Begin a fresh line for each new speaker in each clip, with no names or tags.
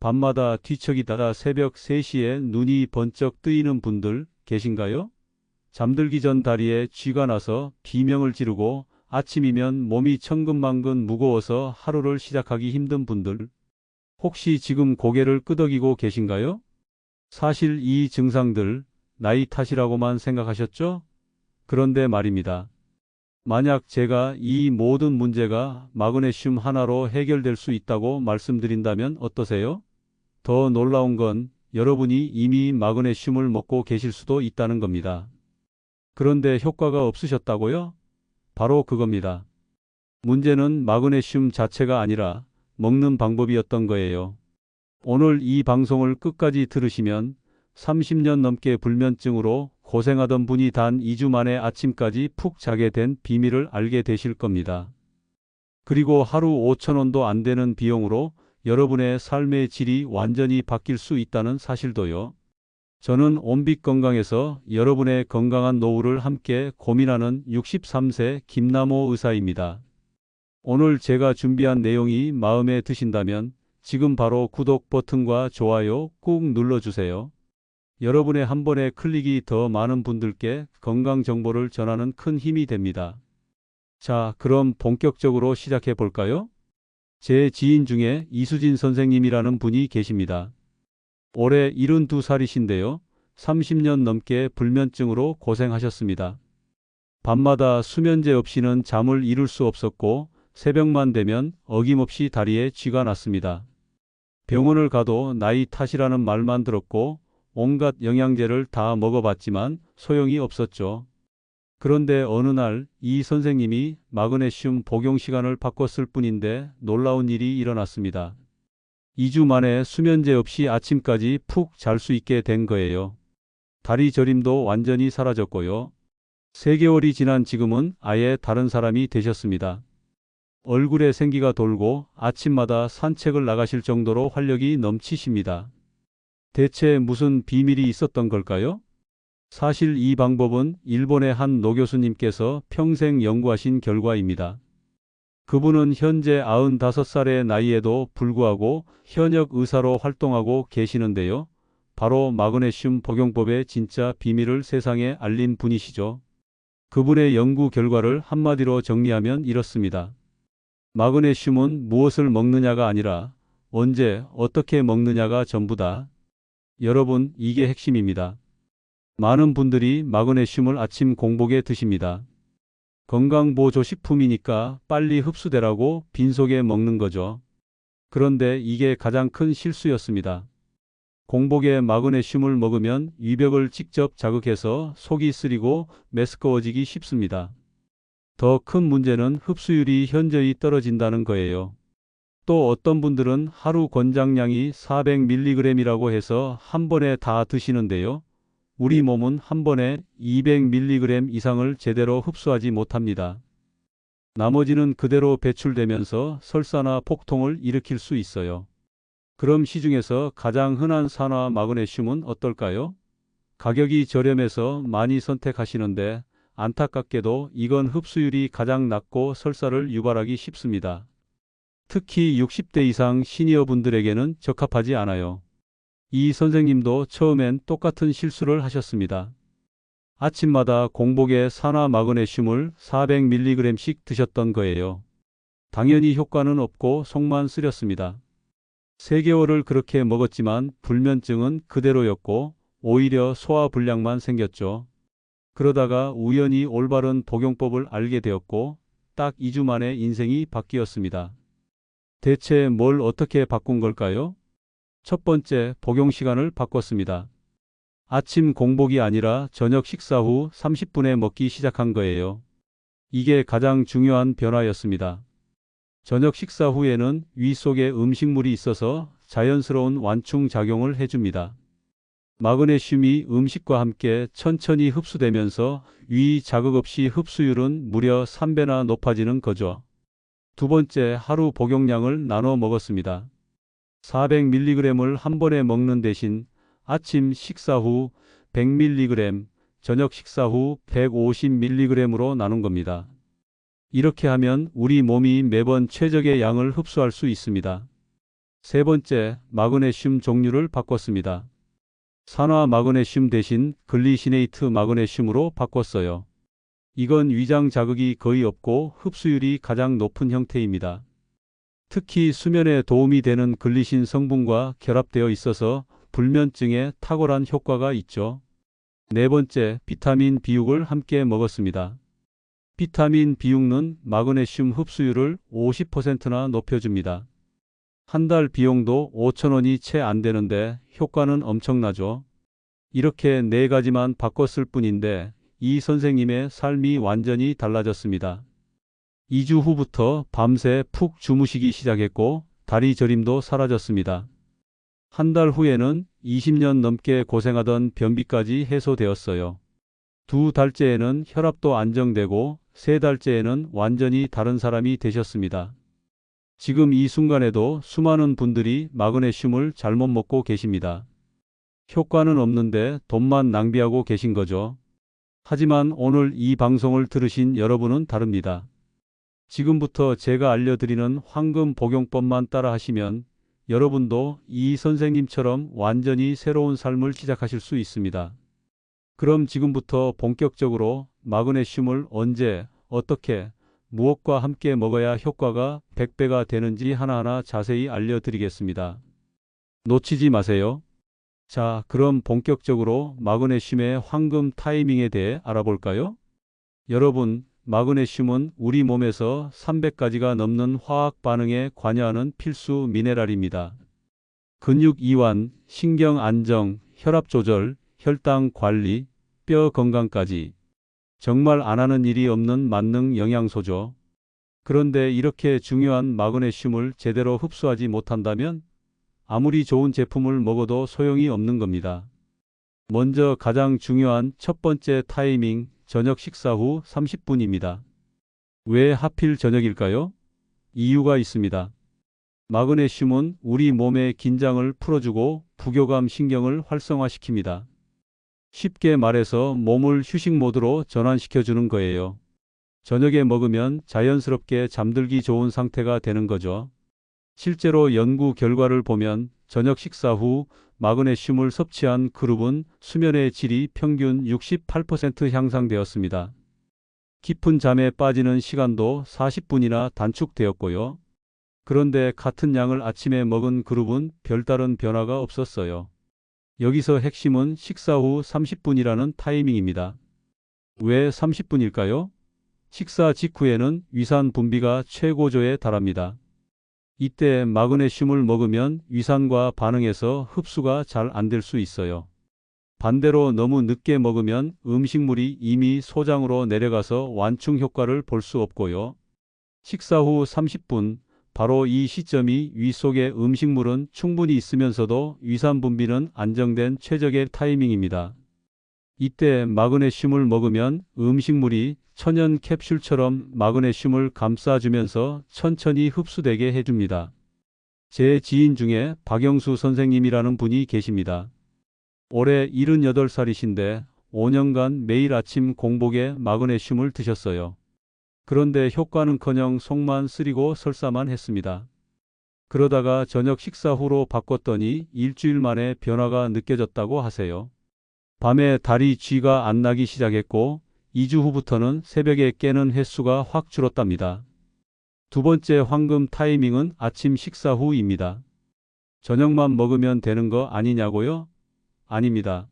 밤마다 뒤척이다가 새벽 3시에 눈이 번쩍 뜨이는 분들 계신가요? 잠들기 전 다리에 쥐가 나서 비명을 지르고 아침이면 몸이 천근만근 무거워서 하루를 시작하기 힘든 분들, 혹시 지금 고개를 끄덕이고 계신가요? 사실 이 증상들 나이 탓이라고만 생각하셨죠? 그런데 말입니다. 만약 제가 이 모든 문제가 마그네슘 하나로 해결될 수 있다고 말씀드린다면 어떠세요? 더 놀라운 건 여러분이 이미 마그네슘을 먹고 계실 수도 있다는 겁니다. 그런데 효과가 없으셨다고요? 바로 그겁니다. 문제는 마그네슘 자체가 아니라 먹는 방법이었던 거예요. 오늘 이 방송을 끝까지 들으시면 30년 넘게 불면증으로 고생하던 분이 단 2주 만에 아침까지 푹 자게 된 비밀을 알게 되실 겁니다. 그리고 하루 5,000원도 안 되는 비용으로 여러분의 삶의 질이 완전히 바뀔 수 있다는 사실도요. 저는 온빛건강에서 여러분의 건강한 노후를 함께 고민하는 63세 김남호 의사입니다. 오늘 제가 준비한 내용이 마음에 드신다면 지금 바로 구독 버튼과 좋아요 꾹 눌러주세요. 여러분의 한 번의 클릭이 더 많은 분들께 건강 정보를 전하는 큰 힘이 됩니다. 자, 그럼 본격적으로 시작해 볼까요? 제 지인 중에 이수진 선생님이라는 분이 계십니다. 올해 72살이신데요. 30년 넘게 불면증으로 고생하셨습니다. 밤마다 수면제 없이는 잠을 이룰 수 없었고 새벽만 되면 어김없이 다리에 쥐가 났습니다. 병원을 가도 나이 탓이라는 말만 들었고 온갖 영양제를 다 먹어봤지만 소용이 없었죠. 그런데 어느 날 이 선생님이 마그네슘 복용 시간을 바꿨을 뿐인데 놀라운 일이 일어났습니다. 2주 만에 수면제 없이 아침까지 푹 잘 수 있게 된 거예요. 다리 저림도 완전히 사라졌고요. 3개월이 지난 지금은 아예 다른 사람이 되셨습니다. 얼굴에 생기가 돌고 아침마다 산책을 나가실 정도로 활력이 넘치십니다. 대체 무슨 비밀이 있었던 걸까요? 사실 이 방법은 일본의 한 노 교수님께서 평생 연구하신 결과입니다. 그분은 현재 95살의 나이에도 불구하고 현역 의사로 활동하고 계시는데요. 바로 마그네슘 복용법의 진짜 비밀을 세상에 알린 분이시죠. 그분의 연구 결과를 한마디로 정리하면 이렇습니다. 마그네슘은 무엇을 먹느냐가 아니라 언제 어떻게 먹느냐가 전부다. 여러분, 이게 핵심입니다. 많은 분들이 마그네슘을 아침 공복에 드십니다. 건강보조식품이니까 빨리 흡수되라고 빈속에 먹는 거죠. 그런데 이게 가장 큰 실수였습니다. 공복에 마그네슘을 먹으면 위벽을 직접 자극해서 속이 쓰리고 메스꺼워지기 쉽습니다. 더 큰 문제는 흡수율이 현저히 떨어진다는 거예요. 또 어떤 분들은 하루 권장량이 400mg이라고 해서 한 번에 다 드시는데요. 우리 몸은 한 번에 200mg 이상을 제대로 흡수하지 못합니다. 나머지는 그대로 배출되면서 설사나 폭통을 일으킬 수 있어요. 그럼 시중에서 가장 흔한 산화 마그네슘은 어떨까요? 가격이 저렴해서 많이 선택하시는데 안타깝게도 이건 흡수율이 가장 낮고 설사를 유발하기 쉽습니다. 특히 60대 이상 시니어 분들에게는 적합하지 않아요. 이 선생님도 처음엔 똑같은 실수를 하셨습니다. 아침마다 공복에 산화 마그네슘을 400mg씩 드셨던 거예요. 당연히 효과는 없고 속만 쓰렸습니다. 3개월을 그렇게 먹었지만 불면증은 그대로였고 오히려 소화불량만 생겼죠. 그러다가 우연히 올바른 복용법을 알게 되었고 딱 2주 만에 인생이 바뀌었습니다. 대체 뭘 어떻게 바꾼 걸까요? 첫 번째, 복용 시간을 바꿨습니다. 아침 공복이 아니라 저녁 식사 후 30분에 먹기 시작한 거예요. 이게 가장 중요한 변화였습니다. 저녁 식사 후에는 위 속에 음식물이 있어서 자연스러운 완충 작용을 해줍니다. 마그네슘이 음식과 함께 천천히 흡수되면서 위 자극 없이 흡수율은 무려 3배나 높아지는 거죠. 두 번째, 하루 복용량을 나눠 먹었습니다. 400mg을 한 번에 먹는 대신 아침 식사 후 100mg, 저녁 식사 후 150mg으로 나눈 겁니다. 이렇게 하면 우리 몸이 매번 최적의 양을 흡수할 수 있습니다. 세 번째, 마그네슘 종류를 바꿨습니다. 산화 마그네슘 대신 글리시네이트 마그네슘으로 바꿨어요. 이건 위장 자극이 거의 없고 흡수율이 가장 높은 형태입니다. 특히 수면에 도움이 되는 글리신 성분과 결합되어 있어서 불면증에 탁월한 효과가 있죠. 네 번째, 비타민 B6을 함께 먹었습니다. 비타민 B6는 마그네슘 흡수율을 50%나 높여줍니다. 한 달 비용도 5,000원이 채 안 되는데 효과는 엄청나죠. 이렇게 네 가지만 바꿨을 뿐인데 이 선생님의 삶이 완전히 달라졌습니다. 2주 후부터 밤새 푹 주무시기 시작했고 다리 저림도 사라졌습니다. 한 달 후에는 20년 넘게 고생하던 변비까지 해소되었어요. 두 달째에는 혈압도 안정되고 세 달째에는 완전히 다른 사람이 되셨습니다. 지금 이 순간에도 수많은 분들이 마그네슘을 잘못 먹고 계십니다. 효과는 없는데 돈만 낭비하고 계신 거죠. 하지만 오늘 이 방송을 들으신 여러분은 다릅니다. 지금부터 제가 알려드리는 황금 복용법만 따라 하시면 여러분도 이 선생님처럼 완전히 새로운 삶을 시작하실 수 있습니다. 그럼 지금부터 본격적으로 마그네슘을 언제, 어떻게, 무엇과 함께 먹어야 효과가 100배가 되는지 하나하나 자세히 알려드리겠습니다. 놓치지 마세요. 자, 그럼 본격적으로 마그네슘의 황금 타이밍에 대해 알아볼까요? 여러분, 마그네슘은 우리 몸에서 300가지가 넘는 화학 반응에 관여하는 필수 미네랄입니다. 근육 이완, 신경 안정, 혈압 조절, 혈당 관리, 뼈 건강까지 정말 안 하는 일이 없는 만능 영양소죠. 그런데 이렇게 중요한 마그네슘을 제대로 흡수하지 못한다면 아무리 좋은 제품을 먹어도 소용이 없는 겁니다. 먼저 가장 중요한 첫 번째 타이밍, 저녁 식사 후 30분입니다. 왜 하필 저녁일까요? 이유가 있습니다. 마그네슘은 우리 몸의 긴장을 풀어주고 부교감 신경을 활성화시킵니다. 쉽게 말해서 몸을 휴식 모드로 전환시켜주는 거예요. 저녁에 먹으면 자연스럽게 잠들기 좋은 상태가 되는 거죠. 실제로 연구 결과를 보면 저녁 식사 후 마그네슘을 섭취한 그룹은 수면의 질이 평균 68% 향상되었습니다. 깊은 잠에 빠지는 시간도 40분이나 단축되었고요. 그런데 같은 양을 아침에 먹은 그룹은 별다른 변화가 없었어요. 여기서 핵심은 식사 후 30분이라는 타이밍입니다. 왜 30분일까요? 식사 직후에는 위산 분비가 최고조에 달합니다. 이때 마그네슘을 먹으면 위산과 반응해서 흡수가 잘 안 될 수 있어요. 반대로 너무 늦게 먹으면 음식물이 이미 소장으로 내려가서 완충 효과를 볼 수 없고요. 식사 후 30분, 바로 이 시점이 위 속에 음식물은 충분히 있으면서도 위산 분비는 안정된 최적의 타이밍입니다. 이때 마그네슘을 먹으면 음식물이 천연 캡슐처럼 마그네슘을 감싸주면서 천천히 흡수되게 해줍니다. 제 지인 중에 박영수 선생님이라는 분이 계십니다. 올해 78살이신데 5년간 매일 아침 공복에 마그네슘을 드셨어요. 그런데 효과는커녕 속만 쓰리고 설사만 했습니다. 그러다가 저녁 식사 후로 바꿨더니 일주일 만에 변화가 느껴졌다고 하세요. 밤에 다리 쥐가 안 나기 시작했고 2주 후부터는 새벽에 깨는 횟수가 확 줄었답니다. 두 번째 황금 타이밍은 아침 식사 후입니다. 저녁만 먹으면 되는 거 아니냐고요? 아닙니다.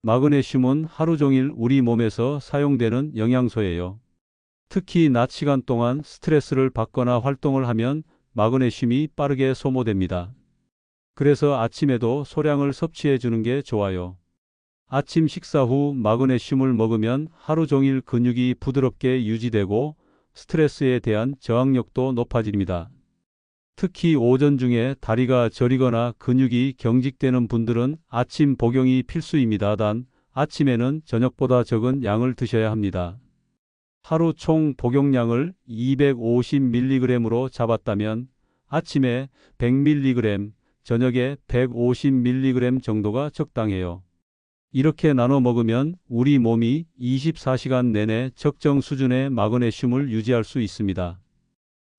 마그네슘은 하루 종일 우리 몸에서 사용되는 영양소예요. 특히 낮 시간 동안 스트레스를 받거나 활동을 하면 마그네슘이 빠르게 소모됩니다. 그래서 아침에도 소량을 섭취해 주는 게 좋아요. 아침 식사 후 마그네슘을 먹으면 하루 종일 근육이 부드럽게 유지되고 스트레스에 대한 저항력도 높아집니다. 특히 오전 중에 다리가 저리거나 근육이 경직되는 분들은 아침 복용이 필수입니다. 단, 아침에는 저녁보다 적은 양을 드셔야 합니다. 하루 총 복용량을 250mg으로 잡았다면 아침에 100mg, 저녁에 150mg 정도가 적당해요. 이렇게 나눠 먹으면 우리 몸이 24시간 내내 적정 수준의 마그네슘을 유지할 수 있습니다.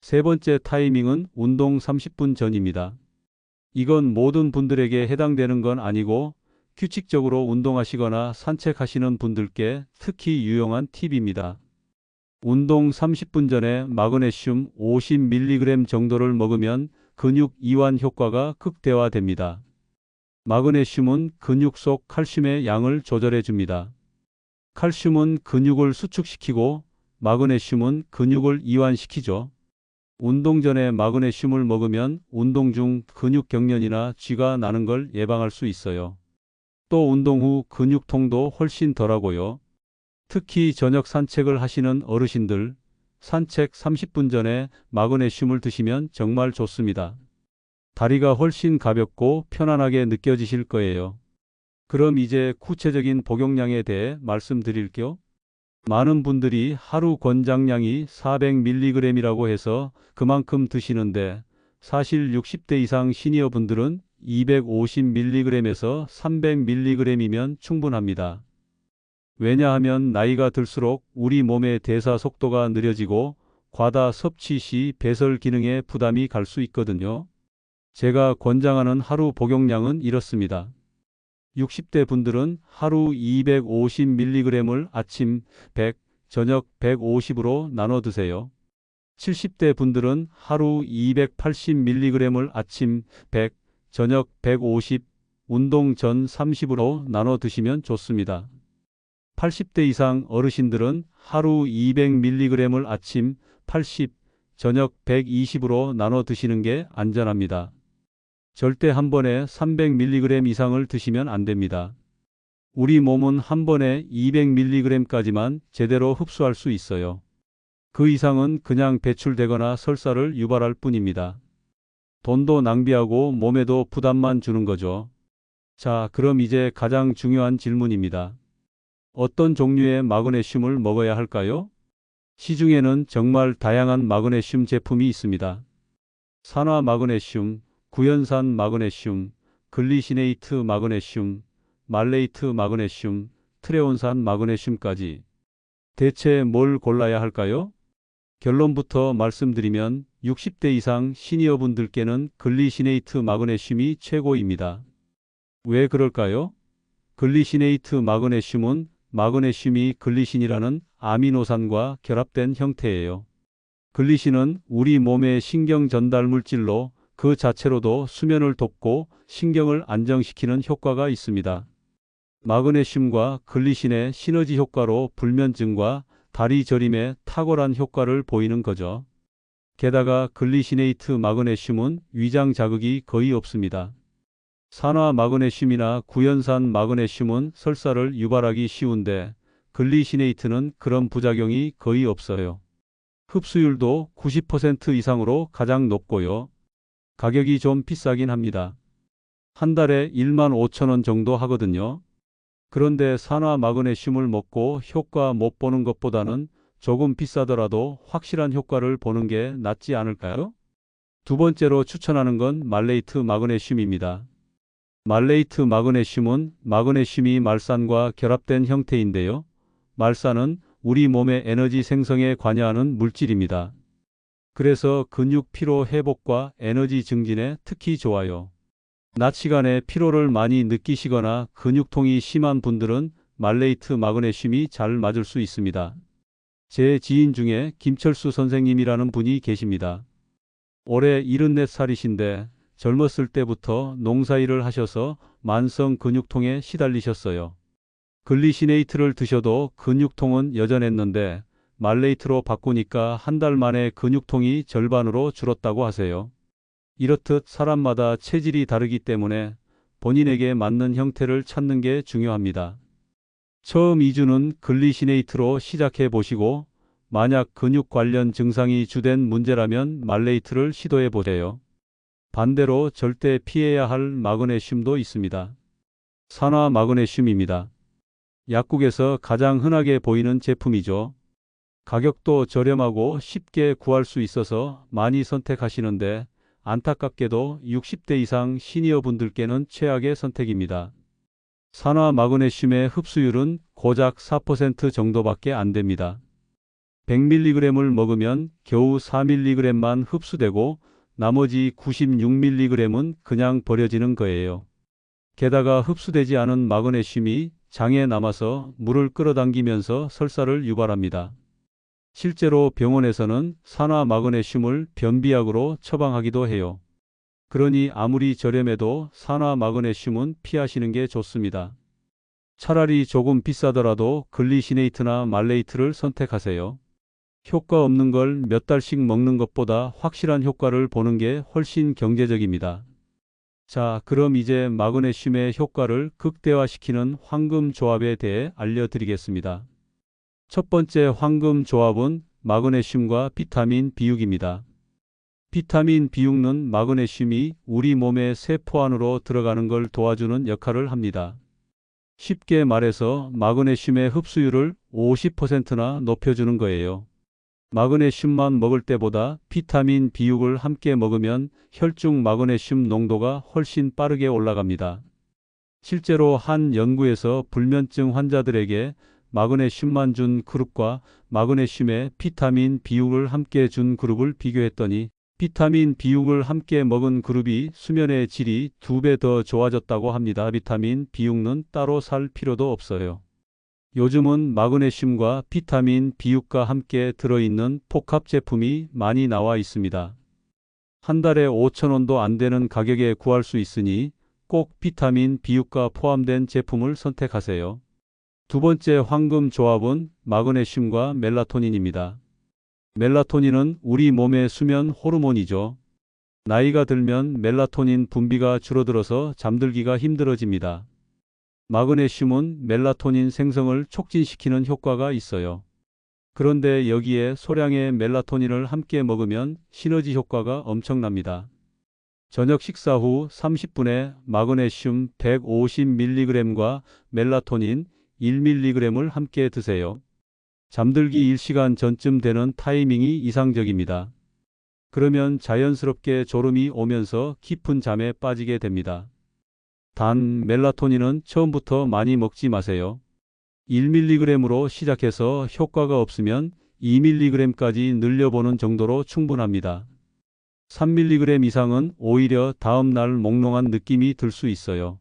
세 번째 타이밍은 운동 30분 전입니다. 이건 모든 분들에게 해당되는 건 아니고 규칙적으로 운동하시거나 산책하시는 분들께 특히 유용한 팁입니다. 운동 30분 전에 마그네슘 50mg 정도를 먹으면 근육 이완 효과가 극대화됩니다. 마그네슘은 근육 속 칼슘의 양을 조절해 줍니다. 칼슘은 근육을 수축시키고 마그네슘은 근육을 이완시키죠. 운동 전에 마그네슘을 먹으면 운동 중 근육 경련이나 쥐가 나는 걸 예방할 수 있어요. 또 운동 후 근육통도 훨씬 덜하고요. 특히 저녁 산책을 하시는 어르신들, 산책 30분 전에 마그네슘을 드시면 정말 좋습니다. 다리가 훨씬 가볍고 편안하게 느껴지실 거예요. 그럼 이제 구체적인 복용량에 대해 말씀드릴게요. 많은 분들이 하루 권장량이 400mg이라고 해서 그만큼 드시는데 사실 60대 이상 시니어 분들은 250mg에서 300mg이면 충분합니다. 왜냐하면 나이가 들수록 우리 몸의 대사 속도가 느려지고 과다 섭취 시 배설 기능에 부담이 갈 수 있거든요. 제가 권장하는 하루 복용량은 이렇습니다. 60대 분들은 하루 250mg을 아침 100, 저녁 150으로 나눠 드세요. 70대 분들은 하루 280mg을 아침 100, 저녁 150, 운동 전 30으로 나눠 드시면 좋습니다. 80대 이상 어르신들은 하루 200mg을 아침 80, 저녁 120으로 나눠 드시는 게 안전합니다. 절대 한 번에 300mg 이상을 드시면 안 됩니다. 우리 몸은 한 번에 200mg까지만 제대로 흡수할 수 있어요. 그 이상은 그냥 배출되거나 설사를 유발할 뿐입니다. 돈도 낭비하고 몸에도 부담만 주는 거죠. 자, 그럼 이제 가장 중요한 질문입니다. 어떤 종류의 마그네슘을 먹어야 할까요? 시중에는 정말 다양한 마그네슘 제품이 있습니다. 산화 마그네슘, 구연산 마그네슘, 글리시네이트 마그네슘, 말레이트 마그네슘, 트레온산 마그네슘까지. 대체 뭘 골라야 할까요? 결론부터 말씀드리면 60대 이상 시니어분들께는 글리시네이트 마그네슘이 최고입니다. 왜 그럴까요? 글리시네이트 마그네슘은 마그네슘이 글리신이라는 아미노산과 결합된 형태예요. 글리신은 우리 몸의 신경 전달 물질로 그 자체로도 수면을 돕고 신경을 안정시키는 효과가 있습니다. 마그네슘과 글리신의 시너지 효과로 불면증과 다리 저림에 탁월한 효과를 보이는 거죠. 게다가 글리시네이트 마그네슘은 위장 자극이 거의 없습니다. 산화 마그네슘이나 구연산 마그네슘은 설사를 유발하기 쉬운데 글리시네이트는 그런 부작용이 거의 없어요. 흡수율도 90% 이상으로 가장 높고요. 가격이 좀 비싸긴 합니다. 한 달에 15,000원 정도 하거든요. 그런데 산화 마그네슘을 먹고 효과 못 보는 것보다는 조금 비싸더라도 확실한 효과를 보는 게 낫지 않을까요? 두 번째로 추천하는 건 말레이트 마그네슘입니다. 말레이트 마그네슘은 마그네슘이 말산과 결합된 형태인데요. 말산은 우리 몸의 에너지 생성에 관여하는 물질입니다. 그래서 근육 피로 회복과 에너지 증진에 특히 좋아요. 낮 시간에 피로를 많이 느끼시거나 근육통이 심한 분들은 말레이트 마그네슘이 잘 맞을 수 있습니다. 제 지인 중에 김철수 선생님이라는 분이 계십니다. 올해 74살이신데 젊었을 때부터 농사일을 하셔서 만성 근육통에 시달리셨어요. 글리시네이트를 드셔도 근육통은 여전했는데 말레이트로 바꾸니까 한 달 만에 근육통이 절반으로 줄었다고 하세요. 이렇듯 사람마다 체질이 다르기 때문에 본인에게 맞는 형태를 찾는 게 중요합니다. 처음 2주는 글리시네이트로 시작해 보시고 만약 근육 관련 증상이 주된 문제라면 말레이트를 시도해 보세요. 반대로 절대 피해야 할 마그네슘도 있습니다. 산화 마그네슘입니다. 약국에서 가장 흔하게 보이는 제품이죠. 가격도 저렴하고 쉽게 구할 수 있어서 많이 선택하시는데 안타깝게도 60대 이상 시니어분들께는 최악의 선택입니다. 산화 마그네슘의 흡수율은 고작 4% 정도밖에 안 됩니다. 100mg을 먹으면 겨우 4mg만 흡수되고 나머지 96mg은 그냥 버려지는 거예요. 게다가 흡수되지 않은 마그네슘이 장에 남아서 물을 끌어당기면서 설사를 유발합니다. 실제로 병원에서는 산화 마그네슘을 변비약으로 처방하기도 해요. 그러니 아무리 저렴해도 산화 마그네슘은 피하시는 게 좋습니다. 차라리 조금 비싸더라도 글리시네이트나 말레이트를 선택하세요. 효과 없는 걸 몇 달씩 먹는 것보다 확실한 효과를 보는 게 훨씬 경제적입니다. 자, 그럼 이제 마그네슘의 효과를 극대화시키는 황금 조합에 대해 알려드리겠습니다. 첫 번째 황금 조합은 마그네슘과 비타민 B6입니다. 비타민 B6는 마그네슘이 우리 몸의 세포 안으로 들어가는 걸 도와주는 역할을 합니다. 쉽게 말해서 마그네슘의 흡수율을 50%나 높여주는 거예요. 마그네슘만 먹을 때보다 비타민 B6을 함께 먹으면 혈중 마그네슘 농도가 훨씬 빠르게 올라갑니다. 실제로 한 연구에서 불면증 환자들에게 마그네슘만 준 그룹과 마그네슘에 비타민 B6을 함께 준 그룹을 비교했더니 비타민 B6을 함께 먹은 그룹이 수면의 질이 2배 더 좋아졌다고 합니다. 비타민 B6는 따로 살 필요도 없어요. 요즘은 마그네슘과 비타민 B6과 함께 들어있는 복합 제품이 많이 나와 있습니다. 한 달에 5,000원도 안 되는 가격에 구할 수 있으니 꼭 비타민 B6가 포함된 제품을 선택하세요. 두 번째 황금 조합은 마그네슘과 멜라토닌입니다. 멜라토닌은 우리 몸의 수면 호르몬이죠. 나이가 들면 멜라토닌 분비가 줄어들어서 잠들기가 힘들어집니다. 마그네슘은 멜라토닌 생성을 촉진시키는 효과가 있어요. 그런데 여기에 소량의 멜라토닌을 함께 먹으면 시너지 효과가 엄청납니다. 저녁 식사 후 30분에 마그네슘 150mg과 멜라토닌 1mg을 함께 드세요. 잠들기 1시간 전쯤 되는 타이밍이 이상적입니다. 그러면 자연스럽게 졸음이 오면서 깊은 잠에 빠지게 됩니다. 단 멜라토닌은 처음부터 많이 먹지 마세요. 1mg으로 시작해서 효과가 없으면 2mg까지 늘려보는 정도로 충분합니다. 3mg 이상은 오히려 다음날 몽롱한 느낌이 들 수 있어요.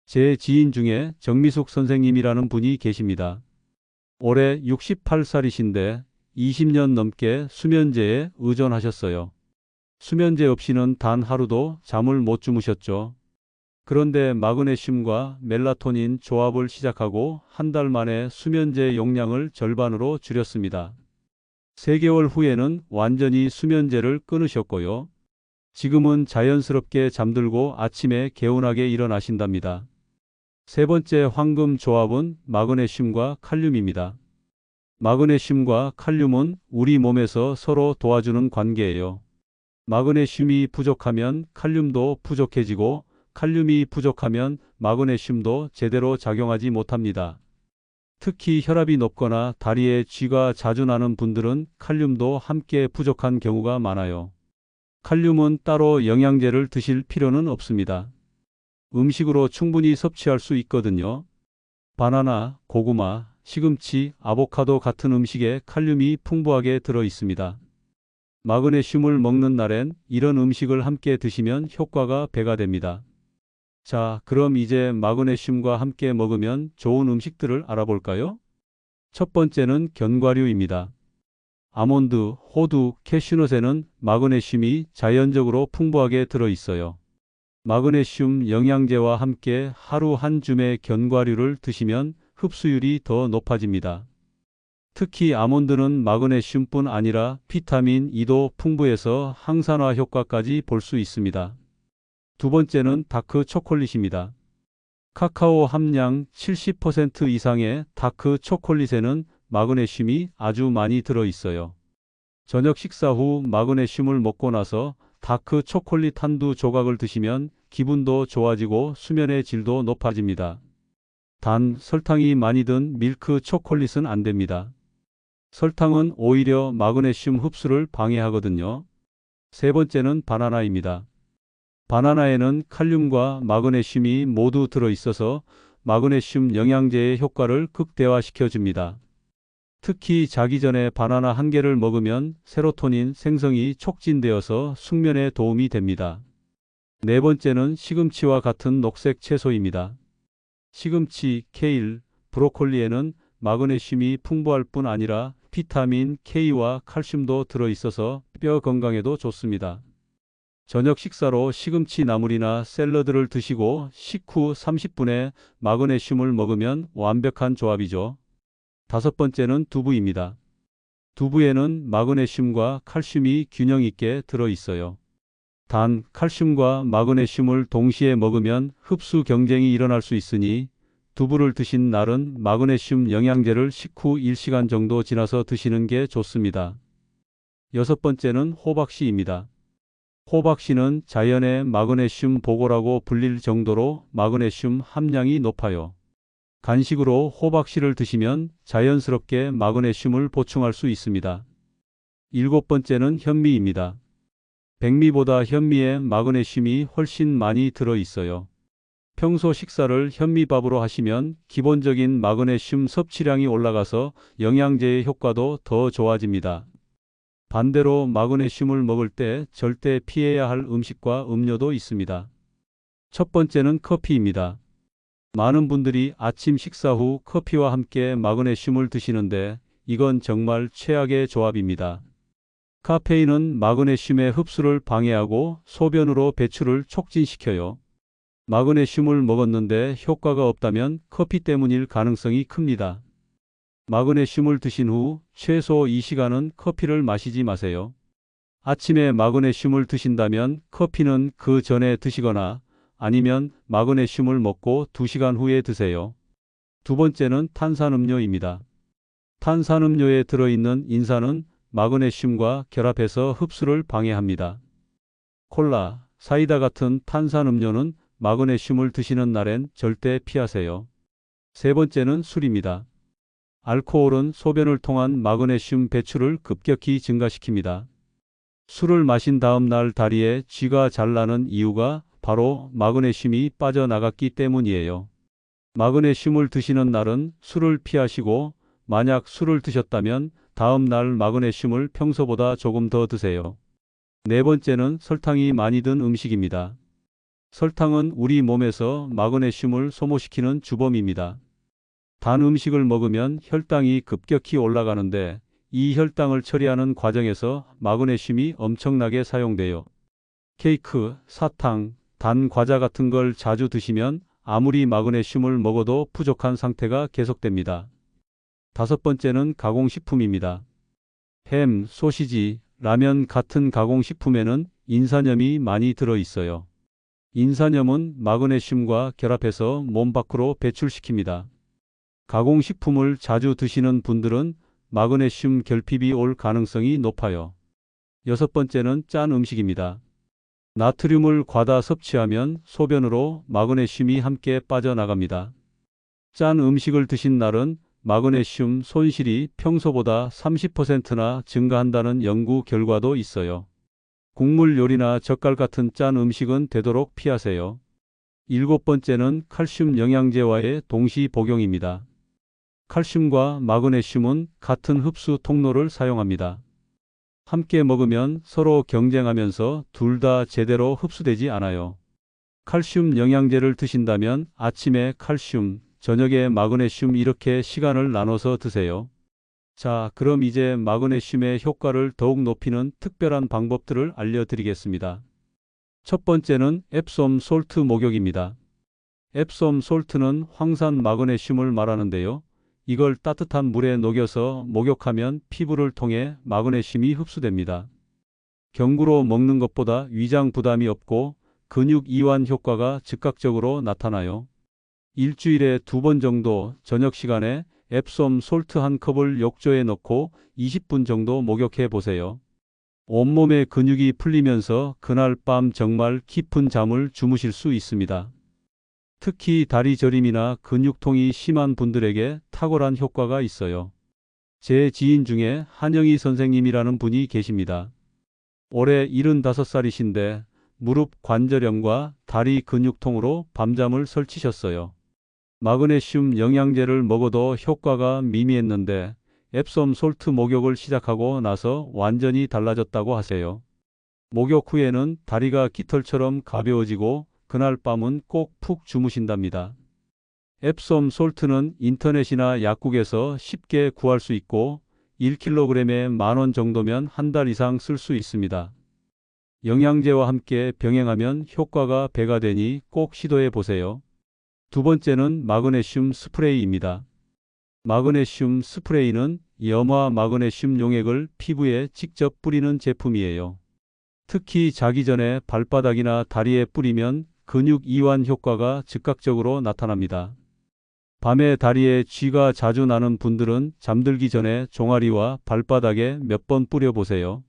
제 지인 중에 정미숙 선생님이라는 분이 계십니다. 올해 68살이신데 20년 넘게 수면제에 의존하셨어요. 수면제 없이는 단 하루도 잠을 못 주무셨죠. 그런데 마그네슘과 멜라토닌 조합을 시작하고 한 달 만에 수면제 용량을 절반으로 줄였습니다. 3개월 후에는 완전히 수면제를 끊으셨고요. 지금은 자연스럽게 잠들고 아침에 개운하게 일어나신답니다. 세 번째 황금 조합은 마그네슘과 칼륨입니다. 마그네슘과 칼륨은 우리 몸에서 서로 도와주는 관계예요. 마그네슘이 부족하면 칼륨도 부족해지고 칼륨이 부족하면 마그네슘도 제대로 작용하지 못합니다. 특히 혈압이 높거나 다리에 쥐가 자주 나는 분들은 칼륨도 함께 부족한 경우가 많아요. 칼륨은 따로 영양제를 드실 필요는 없습니다. 음식으로 충분히 섭취할 수 있거든요. 바나나, 고구마, 시금치, 아보카도 같은 음식에 칼륨이 풍부하게 들어 있습니다. 마그네슘을 먹는 날엔 이런 음식을 함께 드시면 효과가 배가 됩니다. 자, 그럼 이제 마그네슘과 함께 먹으면 좋은 음식들을 알아볼까요? 첫 번째는 견과류입니다. 아몬드, 호두, 캐슈넛에는 마그네슘이 자연적으로 풍부하게 들어 있어요. 마그네슘 영양제와 함께 하루 한 줌의 견과류를 드시면 흡수율이 더 높아집니다. 특히 아몬드는 마그네슘뿐 아니라 비타민 E도 풍부해서 항산화 효과까지 볼 수 있습니다. 두 번째는 다크 초콜릿입니다. 카카오 함량 70% 이상의 다크 초콜릿에는 마그네슘이 아주 많이 들어 있어요. 저녁 식사 후 마그네슘을 먹고 나서 다크 초콜릿 한두 조각을 드시면 기분도 좋아지고 수면의 질도 높아집니다. 단 설탕이 많이 든 밀크 초콜릿은 안 됩니다. 설탕은 오히려 마그네슘 흡수를 방해하거든요. 세 번째는 바나나입니다. 바나나에는 칼륨과 마그네슘이 모두 들어 있어서 마그네슘 영양제의 효과를 극대화시켜 줍니다. 특히 자기 전에 바나나 한 개를 먹으면 세로토닌 생성이 촉진되어서 숙면에 도움이 됩니다. 네 번째는 시금치와 같은 녹색 채소입니다. 시금치, 케일, 브로콜리에는 마그네슘이 풍부할 뿐 아니라 비타민 K와 칼슘도 들어있어서 뼈 건강에도 좋습니다. 저녁 식사로 시금치 나물이나 샐러드를 드시고 식후 30분에 마그네슘을 먹으면 완벽한 조합이죠. 다섯 번째는 두부입니다. 두부에는 마그네슘과 칼슘이 균형 있게 들어있어요. 단, 칼슘과 마그네슘을 동시에 먹으면 흡수 경쟁이 일어날 수 있으니 두부를 드신 날은 마그네슘 영양제를 식후 1시간 정도 지나서 드시는 게 좋습니다. 여섯 번째는 호박씨입니다. 호박씨는 자연의 마그네슘 보고라고 불릴 정도로 마그네슘 함량이 높아요. 간식으로 호박씨를 드시면 자연스럽게 마그네슘을 보충할 수 있습니다. 일곱 번째는 현미입니다. 백미보다 현미에 마그네슘이 훨씬 많이 들어 있어요. 평소 식사를 현미밥으로 하시면 기본적인 마그네슘 섭취량이 올라가서 영양제의 효과도 더 좋아집니다. 반대로 마그네슘을 먹을 때 절대 피해야 할 음식과 음료도 있습니다. 첫 번째는 커피입니다. 많은 분들이 아침 식사 후 커피와 함께 마그네슘을 드시는데 이건 정말 최악의 조합입니다. 카페인은 마그네슘의 흡수를 방해하고 소변으로 배출을 촉진시켜요. 마그네슘을 먹었는데 효과가 없다면 커피 때문일 가능성이 큽니다. 마그네슘을 드신 후 최소 2시간은 커피를 마시지 마세요. 아침에 마그네슘을 드신다면 커피는 그 전에 드시거나 아니면 마그네슘을 먹고 2시간 후에 드세요. 두 번째는 탄산음료입니다. 탄산음료에 들어있는 인산은 마그네슘과 결합해서 흡수를 방해합니다. 콜라, 사이다 같은 탄산음료는 마그네슘을 드시는 날엔 절대 피하세요. 세 번째는 술입니다. 알코올은 소변을 통한 마그네슘 배출을 급격히 증가시킵니다. 술을 마신 다음 날 다리에 쥐가 잘 나는 이유가 바로 마그네슘이 빠져나갔기 때문이에요. 마그네슘을 드시는 날은 술을 피하시고 만약 술을 드셨다면 다음 날 마그네슘을 평소보다 조금 더 드세요. 네 번째는 설탕이 많이 든 음식입니다. 설탕은 우리 몸에서 마그네슘을 소모시키는 주범입니다. 단 음식을 먹으면 혈당이 급격히 올라가는데 이 혈당을 처리하는 과정에서 마그네슘이 엄청나게 사용돼요. 케이크, 사탕, 단 과자 같은 걸 자주 드시면 아무리 마그네슘을 먹어도 부족한 상태가 계속됩니다. 다섯 번째는 가공식품입니다. 햄, 소시지, 라면 같은 가공식품에는 인산염이 많이 들어있어요. 인산염은 마그네슘과 결합해서 몸 밖으로 배출시킵니다. 가공식품을 자주 드시는 분들은 마그네슘 결핍이 올 가능성이 높아요. 여섯 번째는 짠 음식입니다. 나트륨을 과다 섭취하면 소변으로 마그네슘이 함께 빠져나갑니다. 짠 음식을 드신 날은 마그네슘 손실이 평소보다 30%나 증가한다는 연구 결과도 있어요. 국물 요리나 젓갈 같은 짠 음식은 되도록 피하세요. 일곱 번째는 칼슘 영양제와의 동시 복용입니다. 칼슘과 마그네슘은 같은 흡수 통로를 사용합니다. 함께 먹으면 서로 경쟁하면서 둘 다 제대로 흡수되지 않아요. 칼슘 영양제를 드신다면 아침에 칼슘, 저녁에 마그네슘 이렇게 시간을 나눠서 드세요. 자, 그럼 이제 마그네슘의 효과를 더욱 높이는 특별한 방법들을 알려드리겠습니다. 첫 번째는 앱솜 솔트 목욕입니다. 앱솜 솔트는 황산 마그네슘을 말하는데요. 이걸 따뜻한 물에 녹여서 목욕하면 피부를 통해 마그네슘이 흡수됩니다. 경구로 먹는 것보다 위장 부담이 없고 근육 이완 효과가 즉각적으로 나타나요. 일주일에 2번 정도 저녁 시간에 앱솜 솔트 한 컵을 욕조에 넣고 20분 정도 목욕해 보세요. 온몸의 근육이 풀리면서 그날 밤 정말 깊은 잠을 주무실 수 있습니다. 특히 다리 저림이나 근육통이 심한 분들에게 탁월한 효과가 있어요. 제 지인 중에 한영희 선생님이라는 분이 계십니다. 올해 75살이신데 무릎 관절염과 다리 근육통으로 밤잠을 설치셨어요. 마그네슘 영양제를 먹어도 효과가 미미했는데 앱솜 솔트 목욕을 시작하고 나서 완전히 달라졌다고 하세요. 목욕 후에는 다리가 깃털처럼 가벼워지고 그날 밤은 꼭 푹 주무신답니다. 앱솜 솔트는 인터넷이나 약국에서 쉽게 구할 수 있고 1kg에 10,000원 정도면 한 달 이상 쓸 수 있습니다. 영양제와 함께 병행하면 효과가 배가 되니 꼭 시도해 보세요. 두 번째는 마그네슘 스프레이입니다. 마그네슘 스프레이는 염화 마그네슘 용액을 피부에 직접 뿌리는 제품이에요. 특히 자기 전에 발바닥이나 다리에 뿌리면 근육 이완 효과가 즉각적으로 나타납니다. 밤에 다리에 쥐가 자주 나는 분들은 잠들기 전에 종아리와 발바닥에 몇 번 뿌려보세요.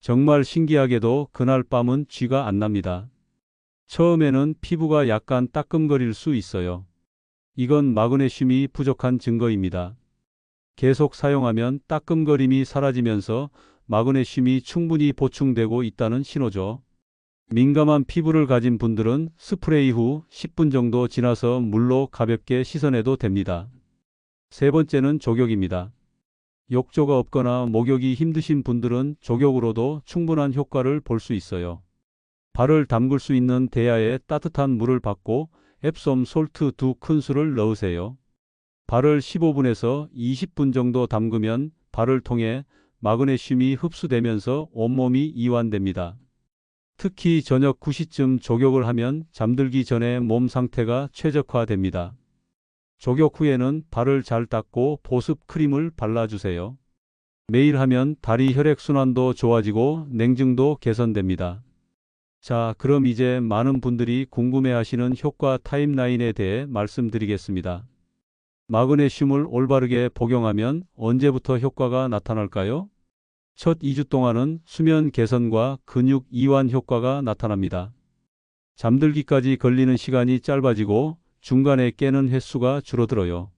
정말 신기하게도 그날 밤은 쥐가 안 납니다. 처음에는 피부가 약간 따끔거릴 수 있어요. 이건 마그네슘이 부족한 증거입니다. 계속 사용하면 따끔거림이 사라지면서 마그네슘이 충분히 보충되고 있다는 신호죠. 민감한 피부를 가진 분들은 스프레이 후 10분 정도 지나서 물로 가볍게 씻어내도 됩니다. 세 번째는 족욕입니다. 욕조가 없거나 목욕이 힘드신 분들은 족욕으로도 충분한 효과를 볼 수 있어요. 발을 담글 수 있는 대야에 따뜻한 물을 받고 앱솜 솔트 2큰술을 넣으세요. 발을 15분에서 20분 정도 담그면 발을 통해 마그네슘이 흡수되면서 온몸이 이완됩니다. 특히 저녁 9시쯤 족욕을 하면 잠들기 전에 몸 상태가 최적화됩니다. 족욕 후에는 발을 잘 닦고 보습 크림을 발라주세요. 매일 하면 다리 혈액순환도 좋아지고 냉증도 개선됩니다. 자, 그럼 이제 많은 분들이 궁금해하시는 효과 타임라인에 대해 말씀드리겠습니다. 마그네슘을 올바르게 복용하면 언제부터 효과가 나타날까요? 첫 2주 동안은 수면 개선과 근육 이완 효과가 나타납니다. 잠들기까지 걸리는 시간이 짧아지고 중간에 깨는 횟수가 줄어들어요.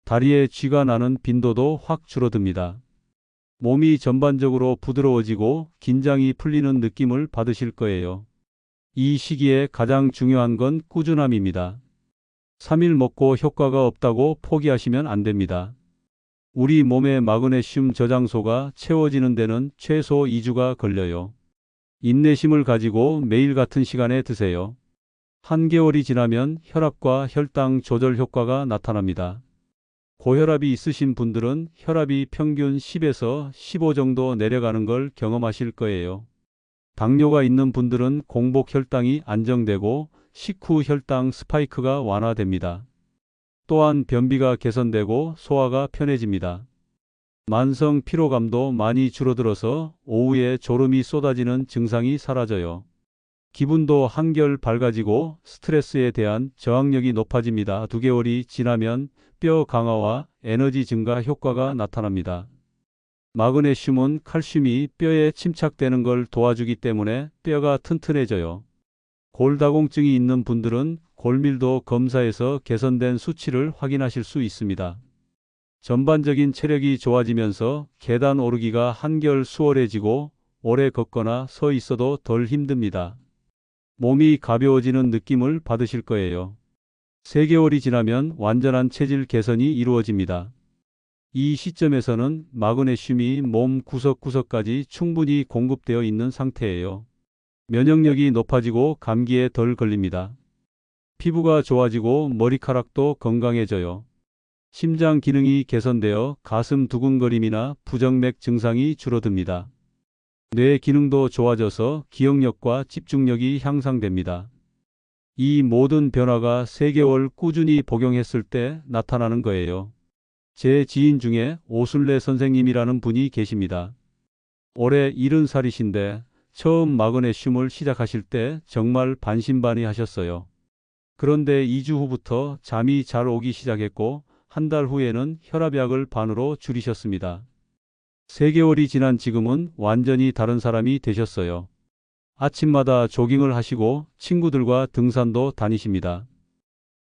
다리에 쥐가 나는 빈도도 확 줄어듭니다. 몸이 전반적으로 부드러워지고 긴장이 풀리는 느낌을 받으실 거예요. 이 시기에 가장 중요한 건 꾸준함입니다. 3일 먹고 효과가 없다고 포기하시면 안 됩니다. 우리 몸의 마그네슘 저장소가 채워지는 데는 최소 2주가 걸려요. 인내심을 가지고 매일 같은 시간에 드세요. 한개월이 지나면 혈압과 혈당 조절 효과가 나타납니다. 고혈압이 있으신 분들은 혈압이 평균 10에서 15 정도 내려가는 걸 경험하실 거예요. 당뇨가 있는 분들은 공복 혈당이 안정되고 식후 혈당 스파이크가 완화됩니다. 또한 변비가 개선되고 소화가 편해집니다. 만성 피로감도 많이 줄어들어서 오후에 졸음이 쏟아지는 증상이 사라져요. 기분도 한결 밝아지고 스트레스에 대한 저항력이 높아집니다. 2개월이 지나면 뼈 강화와 에너지 증가 효과가 나타납니다. 마그네슘은 칼슘이 뼈에 침착되는 걸 도와주기 때문에 뼈가 튼튼해져요. 골다공증이 있는 분들은 골밀도 검사에서 개선된 수치를 확인하실 수 있습니다. 전반적인 체력이 좋아지면서 계단 오르기가 한결 수월해지고 오래 걷거나 서 있어도 덜 힘듭니다. 몸이 가벼워지는 느낌을 받으실 거예요. 3개월이 지나면 완전한 체질 개선이 이루어집니다. 이 시점에서는 마그네슘이 몸 구석구석까지 충분히 공급되어 있는 상태예요. 면역력이 높아지고 감기에 덜 걸립니다. 피부가 좋아지고 머리카락도 건강해져요. 심장 기능이 개선되어 가슴 두근거림이나 부정맥 증상이 줄어듭니다. 뇌 기능도 좋아져서 기억력과 집중력이 향상됩니다. 이 모든 변화가 3개월 꾸준히 복용했을 때 나타나는 거예요. 제 지인 중에 오순례 선생님이라는 분이 계십니다. 올해 70살이신데 처음 마그네슘을 시작하실 때 정말 반신반의하셨어요. 그런데 2주 후부터 잠이 잘 오기 시작했고 한 달 후에는 혈압약을 반으로 줄이셨습니다. 3개월이 지난 지금은 완전히 다른 사람이 되셨어요. 아침마다 조깅을 하시고 친구들과 등산도 다니십니다.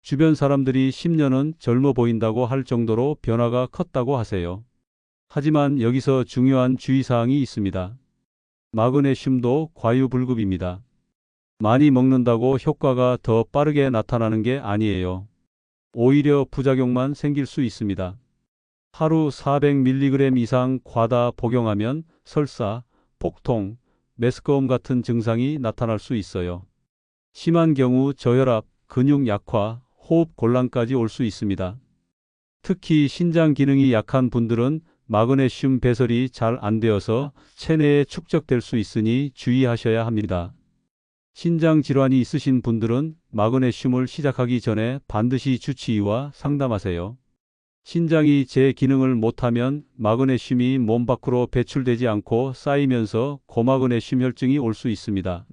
주변 사람들이 10년은 젊어 보인다고 할 정도로 변화가 컸다고 하세요. 하지만 여기서 중요한 주의사항이 있습니다. 마그네슘도 과유불급입니다. 많이 먹는다고 효과가 더 빠르게 나타나는 게 아니에요. 오히려 부작용만 생길 수 있습니다. 하루 400mg 이상 과다 복용하면 설사, 복통, 메스꺼움 같은 증상이 나타날 수 있어요. 심한 경우 저혈압, 근육 약화, 호흡 곤란까지 올 수 있습니다. 특히 신장 기능이 약한 분들은 마그네슘 배설이 잘 안 되어서 체내에 축적될 수 있으니 주의하셔야 합니다. 신장 질환이 있으신 분들은 마그네슘을 시작하기 전에 반드시 주치의와 상담하세요. 신장이 제 기능을 못하면 마그네슘이 몸 밖으로 배출되지 않고 쌓이면서 고마그네슘 혈증이 올 수 있습니다.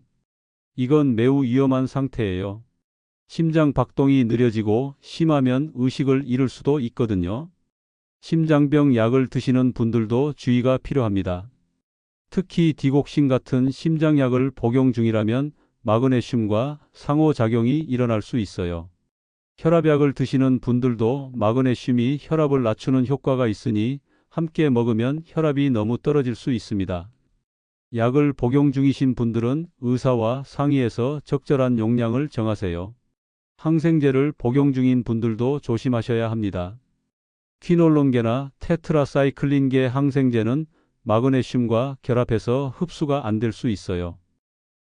이건 매우 위험한 상태예요. 심장 박동이 느려지고 심하면 의식을 잃을 수도 있거든요. 심장병 약을 드시는 분들도 주의가 필요합니다. 특히 디곡신 같은 심장약을 복용 중이라면 마그네슘과 상호작용이 일어날 수 있어요. 혈압약을 드시는 분들도 마그네슘이 혈압을 낮추는 효과가 있으니 함께 먹으면 혈압이 너무 떨어질 수 있습니다. 약을 복용 중이신 분들은 의사와 상의해서 적절한 용량을 정하세요. 항생제를 복용 중인 분들도 조심하셔야 합니다. 퀴놀론계나 테트라사이클린계 항생제는 마그네슘과 결합해서 흡수가 안 될 수 있어요.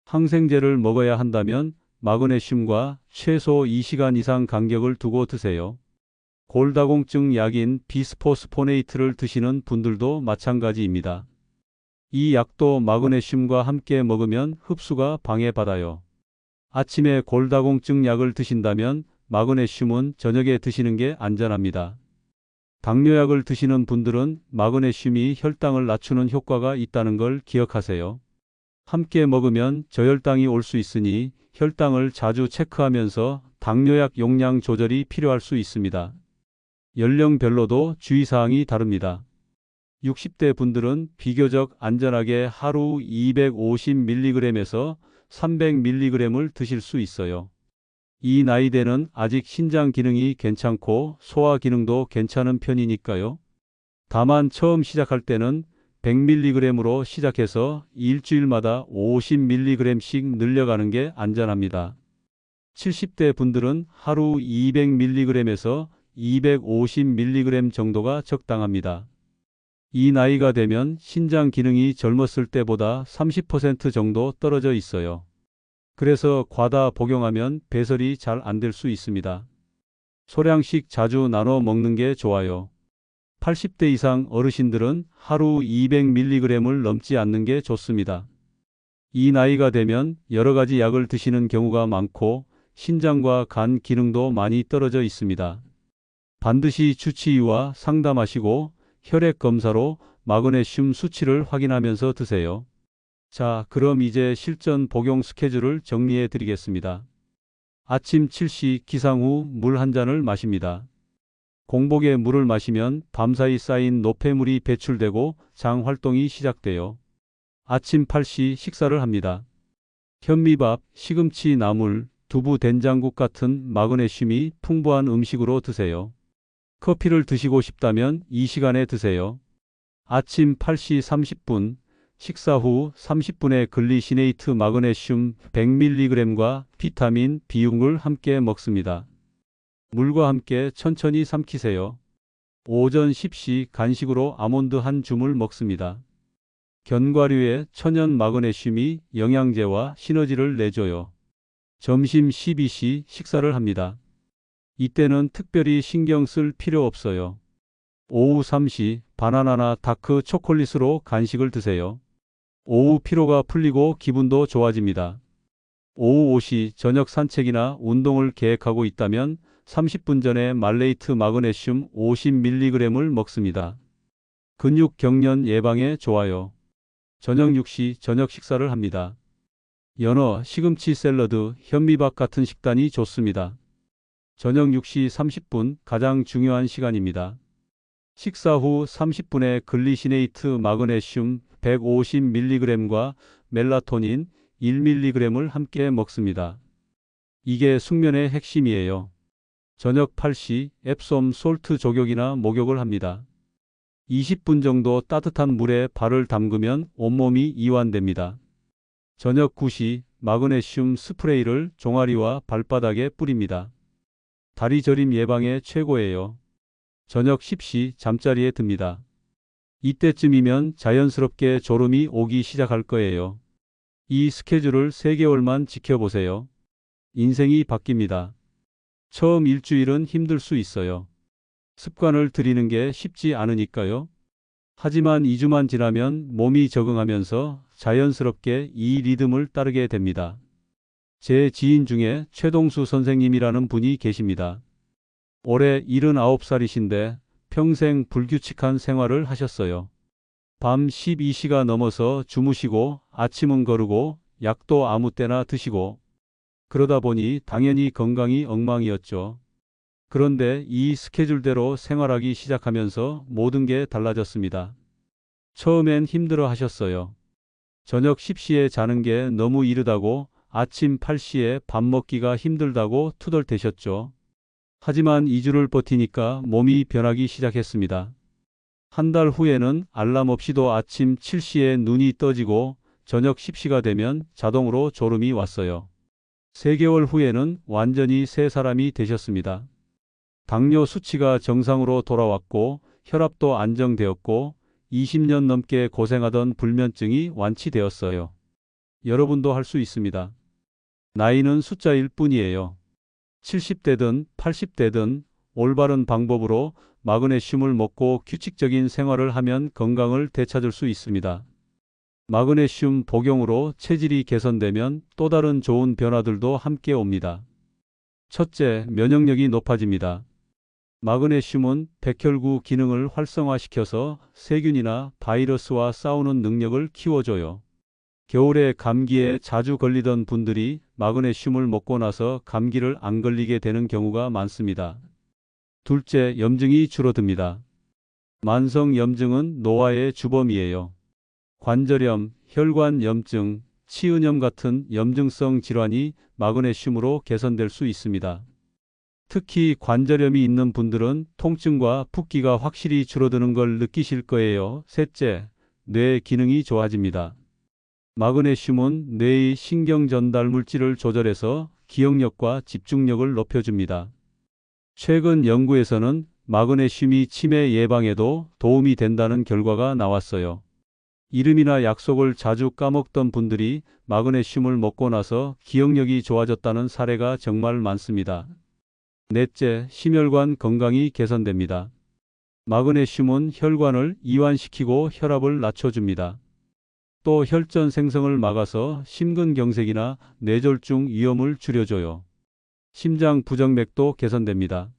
항생제를 먹어야 한다면 마그네슘과 최소 2시간 이상 간격을 두고 드세요. 골다공증 약인 비스포스포네이트를 드시는 분들도 마찬가지입니다. 이 약도 마그네슘과 함께 먹으면 흡수가 방해받아요. 아침에 골다공증 약을 드신다면 마그네슘은 저녁에 드시는 게 안전합니다. 당뇨약을 드시는 분들은 마그네슘이 혈당을 낮추는 효과가 있다는 걸 기억하세요. 함께 먹으면 저혈당이 올 수 있으니 혈당을 자주 체크하면서 당뇨약 용량 조절이 필요할 수 있습니다. 연령별로도 주의사항이 다릅니다. 60대 분들은 비교적 안전하게 하루 250mg에서 300mg을 드실 수 있어요. 이 나이대는 아직 신장 기능이 괜찮고 소화 기능도 괜찮은 편이니까요. 다만 처음 시작할 때는 100mg으로 시작해서 일주일마다 50mg씩 늘려가는 게 안전합니다. 70대 분들은 하루 200mg에서 250mg 정도가 적당합니다. 이 나이가 되면 신장 기능이 젊었을 때보다 30% 정도 떨어져 있어요. 그래서 과다 복용하면 배설이 잘 안 될 수 있습니다. 소량씩 자주 나눠 먹는 게 좋아요. 80대 이상 어르신들은 하루 200mg을 넘지 않는 게 좋습니다. 이 나이가 되면 여러 가지 약을 드시는 경우가 많고 신장과 간 기능도 많이 떨어져 있습니다. 반드시 주치의와 상담하시고 혈액 검사로 마그네슘 수치를 확인하면서 드세요. 자, 그럼 이제 실전 복용 스케줄을 정리해 드리겠습니다. 아침 7시 기상 후 물 한 잔을 마십니다. 공복에 물을 마시면 밤사이 쌓인 노폐물이 배출되고 장 활동이 시작돼요. 아침 8시 식사를 합니다. 현미밥, 시금치 나물, 두부 된장국 같은 마그네슘이 풍부한 음식으로 드세요. 커피를 드시고 싶다면 이 시간에 드세요. 아침 8시 30분, 식사 후 30분에 글리시네이트 마그네슘 100mg과 비타민 B육을 함께 먹습니다. 물과 함께 천천히 삼키세요. 오전 10시 간식으로 아몬드 한 줌을 먹습니다. 견과류에 천연 마그네슘이 영양제와 시너지를 내줘요. 점심 12시 식사를 합니다. 이때는 특별히 신경 쓸 필요 없어요. 오후 3시 바나나나 다크 초콜릿으로 간식을 드세요. 오후 피로가 풀리고 기분도 좋아집니다. 오후 5시 저녁 산책이나 운동을 계획하고 있다면 30분 전에 말레이트 마그네슘 50mg을 먹습니다. 근육 경련 예방에 좋아요. 저녁 6시 저녁 식사를 합니다. 연어, 시금치 샐러드, 현미밥 같은 식단이 좋습니다. 저녁 6시 30분 가장 중요한 시간입니다. 식사 후 30분에 글리시네이트 마그네슘 150mg과 멜라토닌 1mg을 함께 먹습니다. 이게 숙면의 핵심이에요. 저녁 8시 앱솜 솔트 족욕이나 목욕을 합니다. 20분 정도 따뜻한 물에 발을 담그면 온몸이 이완됩니다. 저녁 9시 마그네슘 스프레이를 종아리와 발바닥에 뿌립니다. 다리 저림 예방에 최고예요. 저녁 10시 잠자리에 듭니다. 이때쯤이면 자연스럽게 졸음이 오기 시작할 거예요. 이 스케줄을 3개월만 지켜보세요. 인생이 바뀝니다. 처음 일주일은 힘들 수 있어요. 습관을 들이는 게 쉽지 않으니까요. 하지만 2주만 지나면 몸이 적응하면서 자연스럽게 이 리듬을 따르게 됩니다. 제 지인 중에 최동수 선생님이라는 분이 계십니다. 올해 79살이신데 평생 불규칙한 생활을 하셨어요. 밤 12시가 넘어서 주무시고 아침은 거르고 약도 아무 때나 드시고 그러다 보니 당연히 건강이 엉망이었죠. 그런데 이 스케줄대로 생활하기 시작하면서 모든 게 달라졌습니다. 처음엔 힘들어 하셨어요. 저녁 10시에 자는 게 너무 이르다고 아침 8시에 밥 먹기가 힘들다고 투덜대셨죠. 하지만 2주를 버티니까 몸이 변하기 시작했습니다. 한 달 후에는 알람 없이도 아침 7시에 눈이 떠지고 저녁 10시가 되면 자동으로 졸음이 왔어요. 3개월 후에는 완전히 새 사람이 되셨습니다. 당뇨 수치가 정상으로 돌아왔고 혈압도 안정되었고 20년 넘게 고생하던 불면증이 완치되었어요. 여러분도 할 수 있습니다. 나이는 숫자일 뿐이에요. 70대든 80대든 올바른 방법으로 마그네슘을 먹고 규칙적인 생활을 하면 건강을 되찾을 수 있습니다. 마그네슘 복용으로 체질이 개선되면 또 다른 좋은 변화들도 함께 옵니다. 첫째, 면역력이 높아집니다. 마그네슘은 백혈구 기능을 활성화시켜서 세균이나 바이러스와 싸우는 능력을 키워줘요. 겨울에 감기에 자주 걸리던 분들이 마그네슘을 먹고 나서 감기를 안 걸리게 되는 경우가 많습니다. 둘째, 염증이 줄어듭니다. 만성 염증은 노화의 주범이에요. 관절염, 혈관염증, 치은염 같은 염증성 질환이 마그네슘으로 개선될 수 있습니다. 특히 관절염이 있는 분들은 통증과 붓기가 확실히 줄어드는 걸 느끼실 거예요. 셋째, 뇌 기능이 좋아집니다. 마그네슘은 뇌의 신경 전달 물질을 조절해서 기억력과 집중력을 높여줍니다. 최근 연구에서는 마그네슘이 치매 예방에도 도움이 된다는 결과가 나왔어요. 이름이나 약속을 자주 까먹던 분들이 마그네슘을 먹고 나서 기억력이 좋아졌다는 사례가 정말 많습니다. 넷째, 심혈관 건강이 개선됩니다. 마그네슘은 혈관을 이완시키고 혈압을 낮춰줍니다. 또 혈전 생성을 막아서 심근경색이나 뇌졸중 위험을 줄여줘요. 심장 부정맥도 개선됩니다.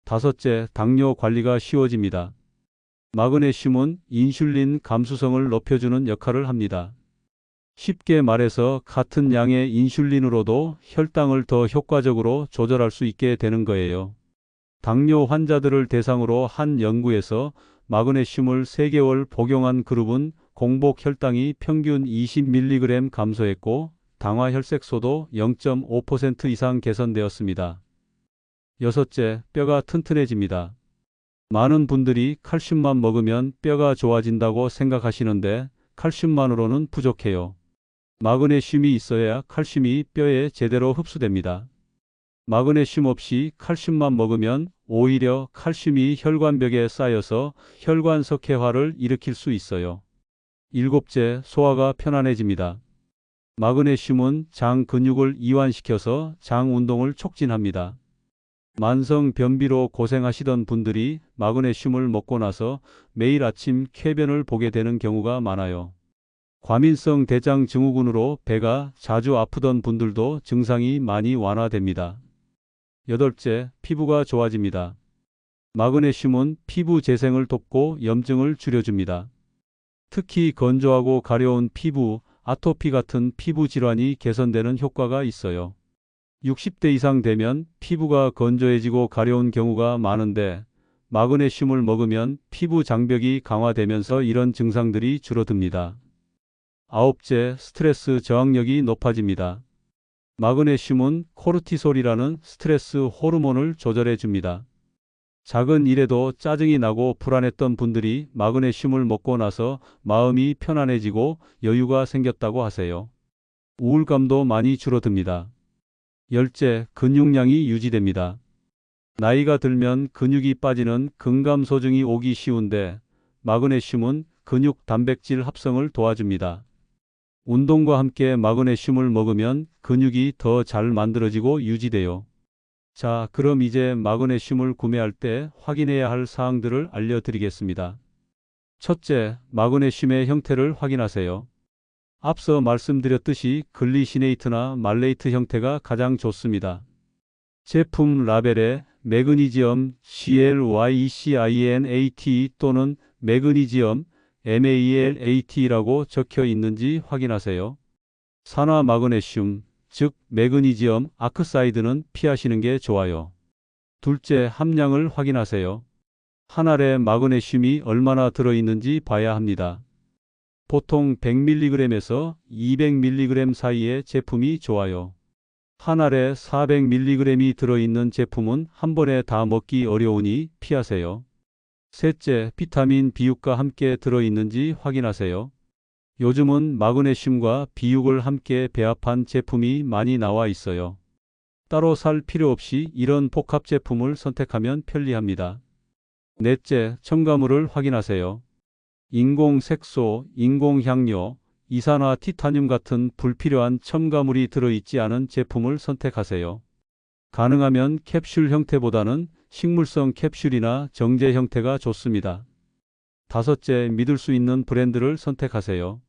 다섯째, 당뇨 관리가 쉬워집니다. 마그네슘은 인슐린 감수성을 높여주는 역할을 합니다. 쉽게 말해서 같은 양의 인슐린으로도 혈당을 더 효과적으로 조절할 수 있게 되는 거예요. 당뇨 환자들을 대상으로 한 연구에서 마그네슘을 3개월 복용한 그룹은 공복 혈당이 평균 20mg 감소했고 당화혈색소도 0.5% 이상 개선되었습니다. 여섯째, 뼈가 튼튼해집니다. 많은 분들이 칼슘만 먹으면 뼈가 좋아진다고 생각하시는데 칼슘만으로는 부족해요. 마그네슘이 있어야 칼슘이 뼈에 제대로 흡수됩니다. 마그네슘 없이 칼슘만 먹으면 오히려 칼슘이 혈관벽에 쌓여서 혈관석회화를 일으킬 수 있어요. 일곱째, 소화가 편안해집니다. 마그네슘은 장 근육을 이완시켜서 장 운동을 촉진합니다. 만성 변비로 고생하시던 분들이 마그네슘을 먹고 나서 매일 아침 쾌변을 보게 되는 경우가 많아요. 과민성 대장 증후군으로 배가 자주 아프던 분들도 증상이 많이 완화됩니다. 여덟째, 피부가 좋아집니다. 마그네슘은 피부 재생을 돕고 염증을 줄여줍니다. 특히 건조하고 가려운 피부, 아토피 같은 피부 질환이 개선되는 효과가 있어요. 60대 이상 되면 피부가 건조해지고 가려운 경우가 많은데 마그네슘을 먹으면 피부 장벽이 강화되면서 이런 증상들이 줄어듭니다. 아홉째, 스트레스 저항력이 높아집니다. 마그네슘은 코르티솔이라는 스트레스 호르몬을 조절해 줍니다. 작은 일에도 짜증이 나고 불안했던 분들이 마그네슘을 먹고 나서 마음이 편안해지고 여유가 생겼다고 하세요. 우울감도 많이 줄어듭니다. 열째, 근육량이 유지됩니다. 나이가 들면 근육이 빠지는 근감소증이 오기 쉬운데 마그네슘은 근육 단백질 합성을 도와줍니다. 운동과 함께 마그네슘을 먹으면 근육이 더 잘 만들어지고 유지돼요. 자, 그럼 이제 마그네슘을 구매할 때 확인해야 할 사항들을 알려드리겠습니다. 첫째, 마그네슘의 형태를 확인하세요. 앞서 말씀드렸듯이 글리시네이트나 말레이트 형태가 가장 좋습니다. 제품 라벨에 매그니지엄 GLYCINAT 또는 매그니지엄 MALAT라고 적혀 있는지 확인하세요. 산화 마그네슘, 즉 매그니지엄 아크사이드는 피하시는 게 좋아요. 둘째, 함량을 확인하세요. 한 알에 마그네슘이 얼마나 들어있는지 봐야 합니다. 보통 100mg에서 200mg 사이의 제품이 좋아요. 한 알에 400mg이 들어있는 제품은 한 번에 다 먹기 어려우니 피하세요. 셋째, 비타민 B육과 함께 들어있는지 확인하세요. 요즘은 마그네슘과 비육을 함께 배합한 제품이 많이 나와 있어요. 따로 살 필요 없이 이런 복합 제품을 선택하면 편리합니다. 넷째, 첨가물을 확인하세요. 인공색소, 인공향료, 이산화 티타늄 같은 불필요한 첨가물이 들어있지 않은 제품을 선택하세요. 가능하면 캡슐 형태보다는 식물성 캡슐이나 정제 형태가 좋습니다. 다섯째, 믿을 수 있는 브랜드를 선택하세요.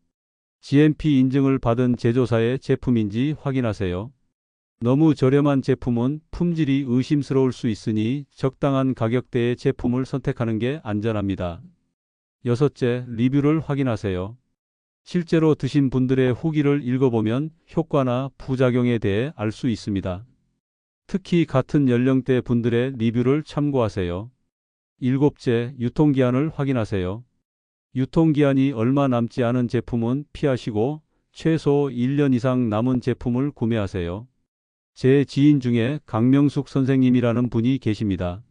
GMP 인증을 받은 제조사의 제품인지 확인하세요. 너무 저렴한 제품은 품질이 의심스러울 수 있으니 적당한 가격대의 제품을 선택하는 게 안전합니다. 여섯째, 리뷰를 확인하세요. 실제로 드신 분들의 후기를 읽어보면 효과나 부작용에 대해 알 수 있습니다. 특히 같은 연령대 분들의 리뷰를 참고하세요. 일곱째, 유통기한을 확인하세요. 유통기한이 얼마 남지 않은 제품은 피하시고 최소 1년 이상 남은 제품을 구매하세요. 제 지인 중에 강명숙 선생님이라는 분이 계십니다.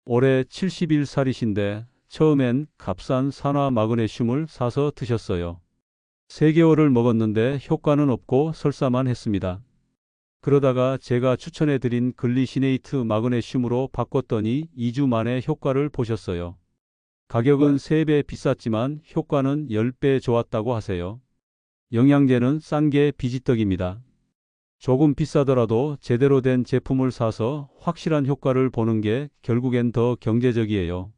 올해 71살이신데 처음엔 값싼 산화 마그네슘을 사서 드셨어요. 3개월을 먹었는데 효과는 없고 설사만 했습니다. 그러다가 제가 추천해드린 글리시네이트 마그네슘으로 바꿨더니 2주 만에 효과를 보셨어요. 가격은 3배 비쌌지만 효과는 10배 좋았다고 하세요. 영양제는 싼 게 비지떡입니다. 조금 비싸더라도 제대로 된 제품을 사서 확실한 효과를 보는 게 결국엔 더 경제적이에요.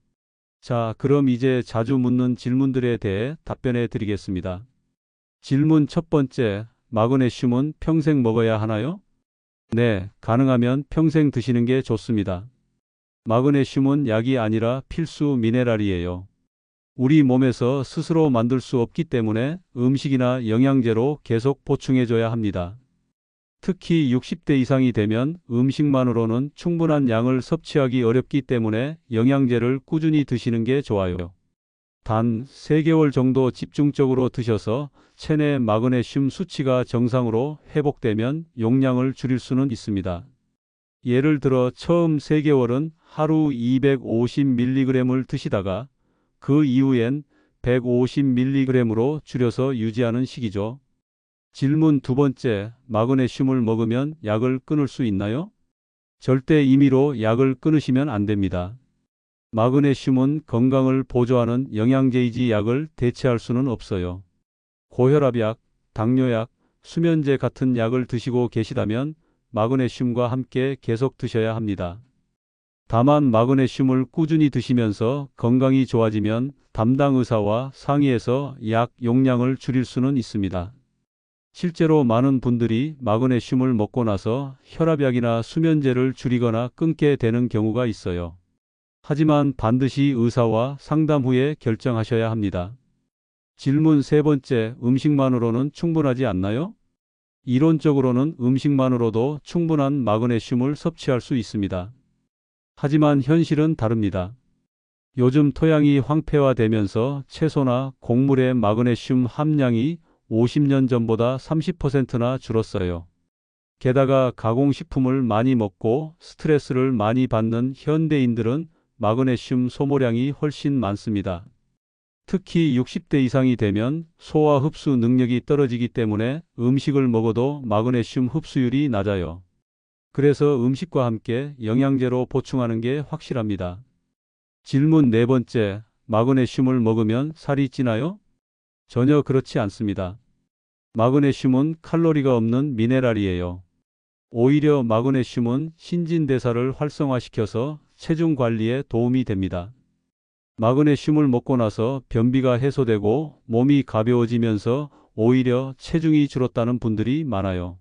자, 그럼 이제 자주 묻는 질문들에 대해 답변해 드리겠습니다. 질문 첫 번째, 마그네슘은 평생 먹어야 하나요? 네, 가능하면 평생 드시는 게 좋습니다. 마그네슘은 약이 아니라 필수 미네랄이에요. 우리 몸에서 스스로 만들 수 없기 때문에 음식이나 영양제로 계속 보충해줘야 합니다. 특히 60대 이상이 되면 음식만으로는 충분한 양을 섭취하기 어렵기 때문에 영양제를 꾸준히 드시는 게 좋아요. 단 3개월 정도 집중적으로 드셔서 체내 마그네슘 수치가 정상으로 회복되면 용량을 줄일 수는 있습니다. 예를 들어 처음 3개월은 하루 250mg을 드시다가 그 이후엔 150mg으로 줄여서 유지하는 식이죠. 질문 두 번째, 마그네슘을 먹으면 약을 끊을 수 있나요? 절대 임의로 약을 끊으시면 안 됩니다. 마그네슘은 건강을 보조하는 영양제이지 약을 대체할 수는 없어요. 고혈압약, 당뇨약, 수면제 같은 약을 드시고 계시다면 마그네슘과 함께 계속 드셔야 합니다. 다만 마그네슘을 꾸준히 드시면서 건강이 좋아지면 담당 의사와 상의해서 약 용량을 줄일 수는 있습니다. 실제로 많은 분들이 마그네슘을 먹고 나서 혈압약이나 수면제를 줄이거나 끊게 되는 경우가 있어요. 하지만 반드시 의사와 상담 후에 결정하셔야 합니다. 질문 세 번째, 음식만으로는 충분하지 않나요? 이론적으로는 음식만으로도 충분한 마그네슘을 섭취할 수 있습니다. 하지만 현실은 다릅니다. 요즘 토양이 황폐화되면서 채소나 곡물의 마그네슘 함량이 50년 전보다 30%나 줄었어요. 게다가 가공식품을 많이 먹고 스트레스를 많이 받는 현대인들은 마그네슘 소모량이 훨씬 많습니다. 특히 60대 이상이 되면 소화 흡수 능력이 떨어지기 때문에 음식을 먹어도 마그네슘 흡수율이 낮아요. 그래서 음식과 함께 영양제로 보충하는 게 확실합니다. 질문 네 번째, 마그네슘을 먹으면 살이 찌나요? 전혀 그렇지 않습니다. 마그네슘은 칼로리가 없는 미네랄이에요. 오히려 마그네슘은 신진대사를 활성화시켜서 체중 관리에 도움이 됩니다. 마그네슘을 먹고 나서 변비가 해소되고 몸이 가벼워지면서 오히려 체중이 줄었다는 분들이 많아요.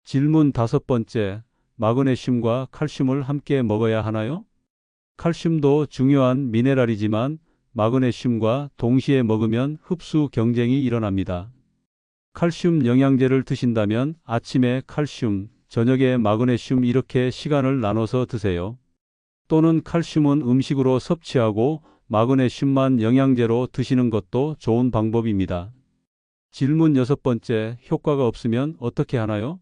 질문 다섯 번째, 마그네슘과 칼슘을 함께 먹어야 하나요? 칼슘도 중요한 미네랄이지만 마그네슘과 동시에 먹으면 흡수 경쟁이 일어납니다. 칼슘 영양제를 드신다면 아침에 칼슘, 저녁에 마그네슘 이렇게 시간을 나눠서 드세요. 또는 칼슘은 음식으로 섭취하고 마그네슘만 영양제로 드시는 것도 좋은 방법입니다. 질문 여섯 번째, 효과가 없으면 어떻게 하나요?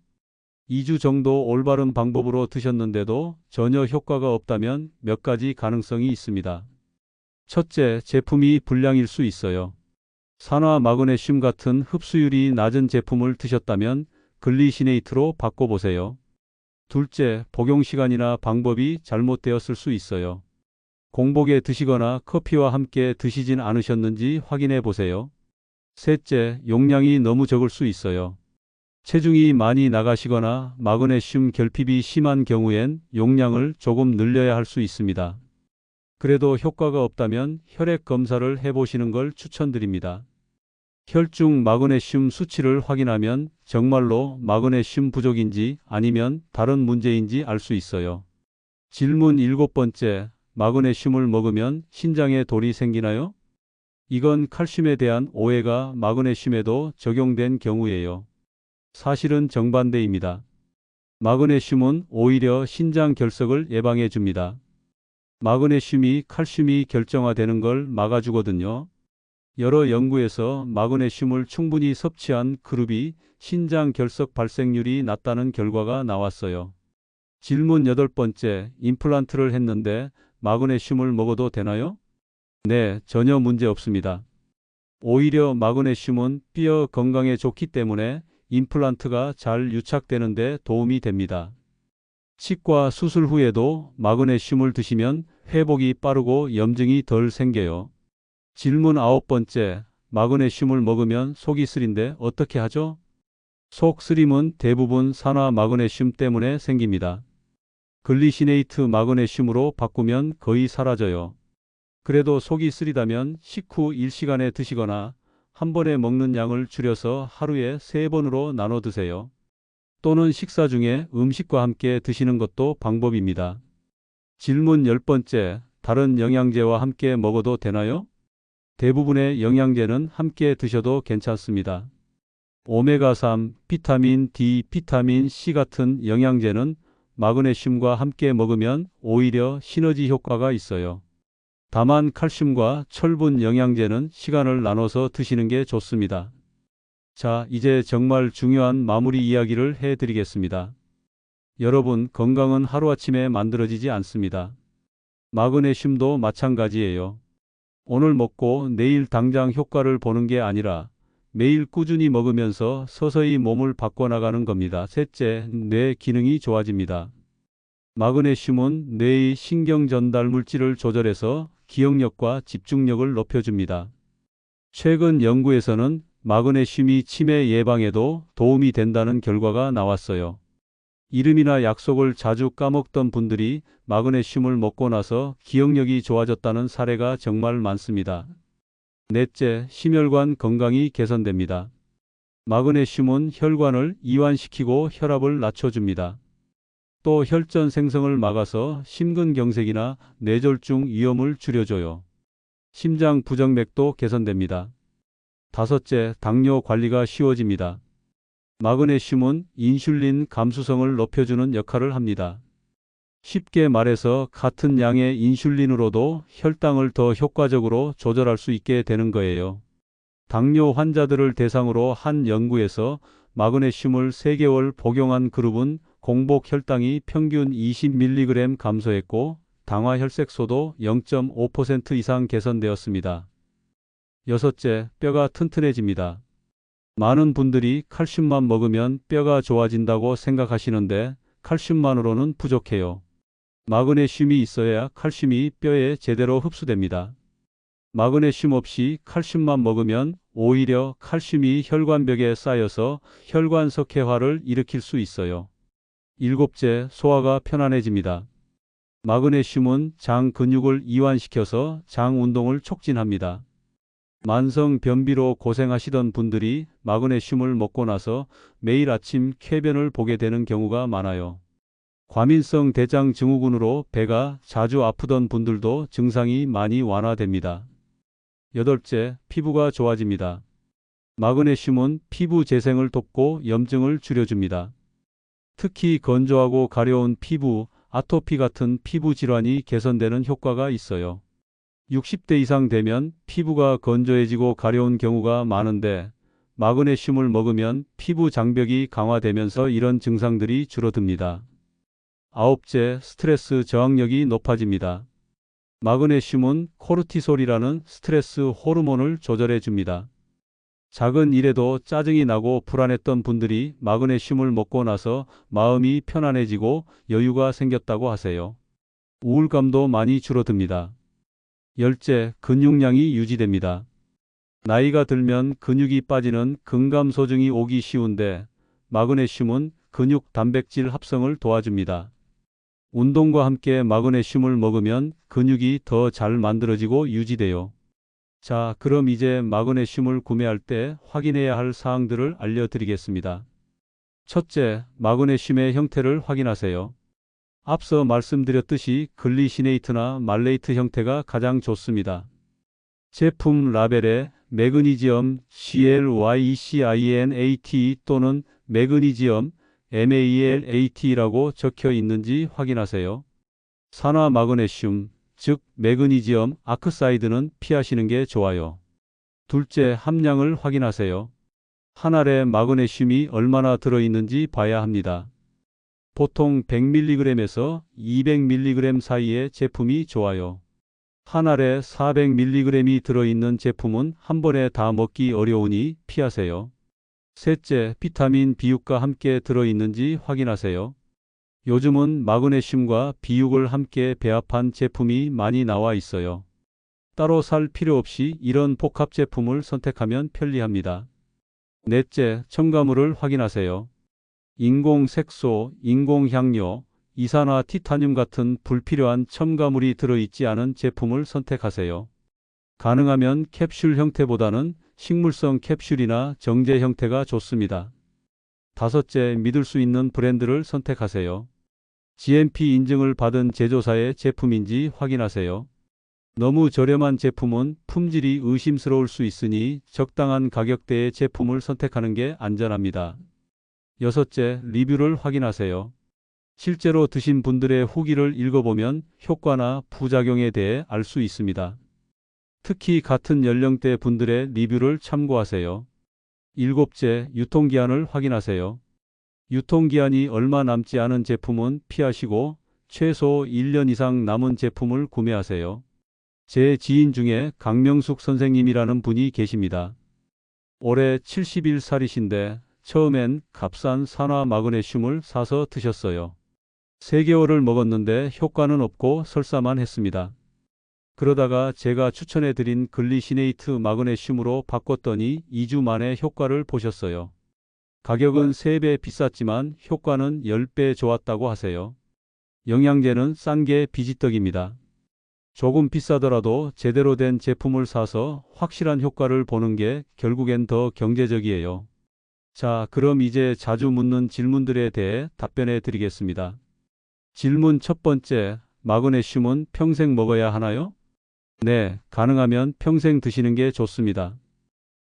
2주 정도 올바른 방법으로 드셨는데도 전혀 효과가 없다면 몇 가지 가능성이 있습니다. 첫째, 제품이 불량일 수 있어요. 산화 마그네슘 같은 흡수율이 낮은 제품을 드셨다면 글리시네이트로 바꿔보세요. 둘째, 복용 시간이나 방법이 잘못되었을 수 있어요. 공복에 드시거나 커피와 함께 드시진 않으셨는지 확인해 보세요. 셋째, 용량이 너무 적을 수 있어요. 체중이 많이 나가시거나 마그네슘 결핍이 심한 경우엔 용량을 조금 늘려야 할 수 있습니다. 그래도 효과가 없다면 혈액 검사를 해보시는 걸 추천드립니다. 혈중 마그네슘 수치를 확인하면 정말로 마그네슘 부족인지 아니면 다른 문제인지 알 수 있어요. 질문 일곱 번째, 마그네슘을 먹으면 신장에 돌이 생기나요? 이건 칼슘에 대한 오해가 마그네슘에도 적용된 경우예요. 사실은 정반대입니다. 마그네슘은 오히려 신장 결석을 예방해 줍니다. 마그네슘이 칼슘이 결정화되는 걸 막아주거든요. 여러 연구에서 마그네슘을 충분히 섭취한 그룹이 신장 결석 발생률이 낮다는 결과가 나왔어요. 질문 여덟 번째, 임플란트를 했는데 마그네슘을 먹어도 되나요? 네, 전혀 문제 없습니다. 오히려 마그네슘은 뼈 건강에 좋기 때문에 임플란트가 잘 유착되는 데 도움이 됩니다. 치과 수술 후에도 마그네슘을 드시면 회복이 빠르고 염증이 덜 생겨요. 질문 아홉 번째, 마그네슘을 먹으면 속이 쓰린데 어떻게 하죠? 속 쓰림은 대부분 산화 마그네슘 때문에 생깁니다. 글리시네이트 마그네슘으로 바꾸면 거의 사라져요. 그래도 속이 쓰리다면 식후 1시간에 드시거나 한 번에 먹는 양을 줄여서 하루에 3번으로 나눠 드세요. 또는 식사 중에 음식과 함께 드시는 것도 방법입니다. 질문 10번째, 다른 영양제와 함께 먹어도 되나요? 대부분의 영양제는 함께 드셔도 괜찮습니다. 오메가3, 비타민 D, 비타민 C 같은 영양제는 마그네슘과 함께 먹으면 오히려 시너지 효과가 있어요. 다만 칼슘과 철분 영양제는 시간을 나눠서 드시는 게 좋습니다. 자, 이제 정말 중요한 마무리 이야기를 해드리겠습니다. 여러분, 건강은 하루아침에 만들어지지 않습니다. 마그네슘도 마찬가지예요. 오늘 먹고 내일 당장 효과를 보는 게 아니라 매일 꾸준히 먹으면서 서서히 몸을 바꿔나가는 겁니다. 셋째, 뇌 기능이 좋아집니다. 마그네슘은 뇌의 신경 전달 물질을 조절해서 기억력과 집중력을 높여줍니다. 최근 연구에서는 마그네슘이 치매 예방에도 도움이 된다는 결과가 나왔어요. 이름이나 약속을 자주 까먹던 분들이 마그네슘을 먹고 나서 기억력이 좋아졌다는 사례가 정말 많습니다. 넷째, 심혈관 건강이 개선됩니다. 마그네슘은 혈관을 이완시키고 혈압을 낮춰줍니다. 또 혈전 생성을 막아서 심근경색이나 뇌졸중 위험을 줄여줘요. 심장 부정맥도 개선됩니다. 다섯째, 당뇨 관리가 쉬워집니다. 마그네슘은 인슐린 감수성을 높여주는 역할을 합니다. 쉽게 말해서 같은 양의 인슐린으로도 혈당을 더 효과적으로 조절할 수 있게 되는 거예요. 당뇨 환자들을 대상으로 한 연구에서 마그네슘을 3개월 복용한 그룹은 공복 혈당이 평균 20mg 감소했고 당화혈색소도 0.5% 이상 개선되었습니다. 여섯째, 뼈가 튼튼해집니다. 많은 분들이 칼슘만 먹으면 뼈가 좋아진다고 생각하시는데 칼슘만으로는 부족해요. 마그네슘이 있어야 칼슘이 뼈에 제대로 흡수됩니다. 마그네슘 없이 칼슘만 먹으면 오히려 칼슘이 혈관벽에 쌓여서 혈관 석회화를 일으킬 수 있어요. 일곱째, 소화가 편안해집니다. 마그네슘은 장 근육을 이완시켜서 장 운동을 촉진합니다. 만성 변비로 고생하시던 분들이 마그네슘을 먹고 나서 매일 아침 쾌변을 보게 되는 경우가 많아요. 과민성 대장 증후군으로 배가 자주 아프던 분들도 증상이 많이 완화됩니다. 여덟째, 피부가 좋아집니다. 마그네슘은 피부 재생을 돕고 염증을 줄여줍니다. 특히 건조하고 가려운 피부, 아토피 같은 피부 질환이 개선되는 효과가 있어요. 60대 이상 되면 피부가 건조해지고 가려운 경우가 많은데 마그네슘을 먹으면 피부 장벽이 강화되면서 이런 증상들이 줄어듭니다. 아홉째, 스트레스 저항력이 높아집니다. 마그네슘은 코르티솔이라는 스트레스 호르몬을 조절해 줍니다. 작은 일에도 짜증이 나고 불안했던 분들이 마그네슘을 먹고 나서 마음이 편안해지고 여유가 생겼다고 하세요. 우울감도 많이 줄어듭니다. 열째, 근육량이 유지됩니다. 나이가 들면 근육이 빠지는 근감소증이 오기 쉬운데 마그네슘은 근육 단백질 합성을 도와줍니다. 운동과 함께 마그네슘을 먹으면 근육이 더 잘 만들어지고 유지돼요. 자, 그럼 이제 마그네슘을 구매할 때 확인해야 할 사항들을 알려드리겠습니다. 첫째, 마그네슘의 형태를 확인하세요. 앞서 말씀드렸듯이 글리시네이트나 말레이트 형태가 가장 좋습니다. 제품 라벨에 매그니지엄 CLYCINAT 또는 매그니지엄 MALAT라고 적혀 있는지 확인하세요. 산화 마그네슘, 즉 매그니지엄 아크사이드는 피하시는 게 좋아요. 둘째, 함량을 확인하세요. 한 알에 마그네슘이 얼마나 들어있는지 봐야 합니다. 보통 100mg에서 200mg 사이의 제품이 좋아요. 한 알에 400mg이 들어있는 제품은 한 번에 다 먹기 어려우니 피하세요. 셋째, 비타민 B육과 함께 들어있는지 확인하세요. 요즘은 마그네슘과 비육을 함께 배합한 제품이 많이 나와 있어요. 따로 살 필요 없이 이런 복합 제품을 선택하면 편리합니다. 넷째, 첨가물을 확인하세요. 인공색소, 인공향료, 이산화 티타늄 같은 불필요한 첨가물이 들어있지 않은 제품을 선택하세요. 가능하면 캡슐 형태보다는 식물성 캡슐이나 정제 형태가 좋습니다. 다섯째, 믿을 수 있는 브랜드를 선택하세요. GMP 인증을 받은 제조사의 제품인지 확인하세요. 너무 저렴한 제품은 품질이 의심스러울 수 있으니 적당한 가격대의 제품을 선택하는 게 안전합니다. 여섯째, 리뷰를 확인하세요. 실제로 드신 분들의 후기를 읽어보면 효과나 부작용에 대해 알 수 있습니다. 특히 같은 연령대 분들의 리뷰를 참고하세요. 일곱째, 유통기한을 확인하세요. 유통기한이 얼마 남지 않은 제품은 피하시고 최소 1년 이상 남은 제품을 구매하세요. 제 지인 중에 강명숙 선생님이라는 분이 계십니다. 올해 71살이신데 처음엔 값싼 산화 마그네슘을 사서 드셨어요. 3개월을 먹었는데 효과는 없고 설사만 했습니다. 그러다가 제가 추천해드린 글리시네이트 마그네슘으로 바꿨더니 2주 만에 효과를 보셨어요. 가격은 3배 비쌌지만 효과는 10배 좋았다고 하세요. 영양제는 싼 게 비지떡입니다. 조금 비싸더라도 제대로 된 제품을 사서 확실한 효과를 보는 게 결국엔 더 경제적이에요. 자, 그럼 이제 자주 묻는 질문들에 대해 답변해 드리겠습니다. 질문 첫 번째, 마그네슘은 평생 먹어야 하나요? 네, 가능하면 평생 드시는 게 좋습니다.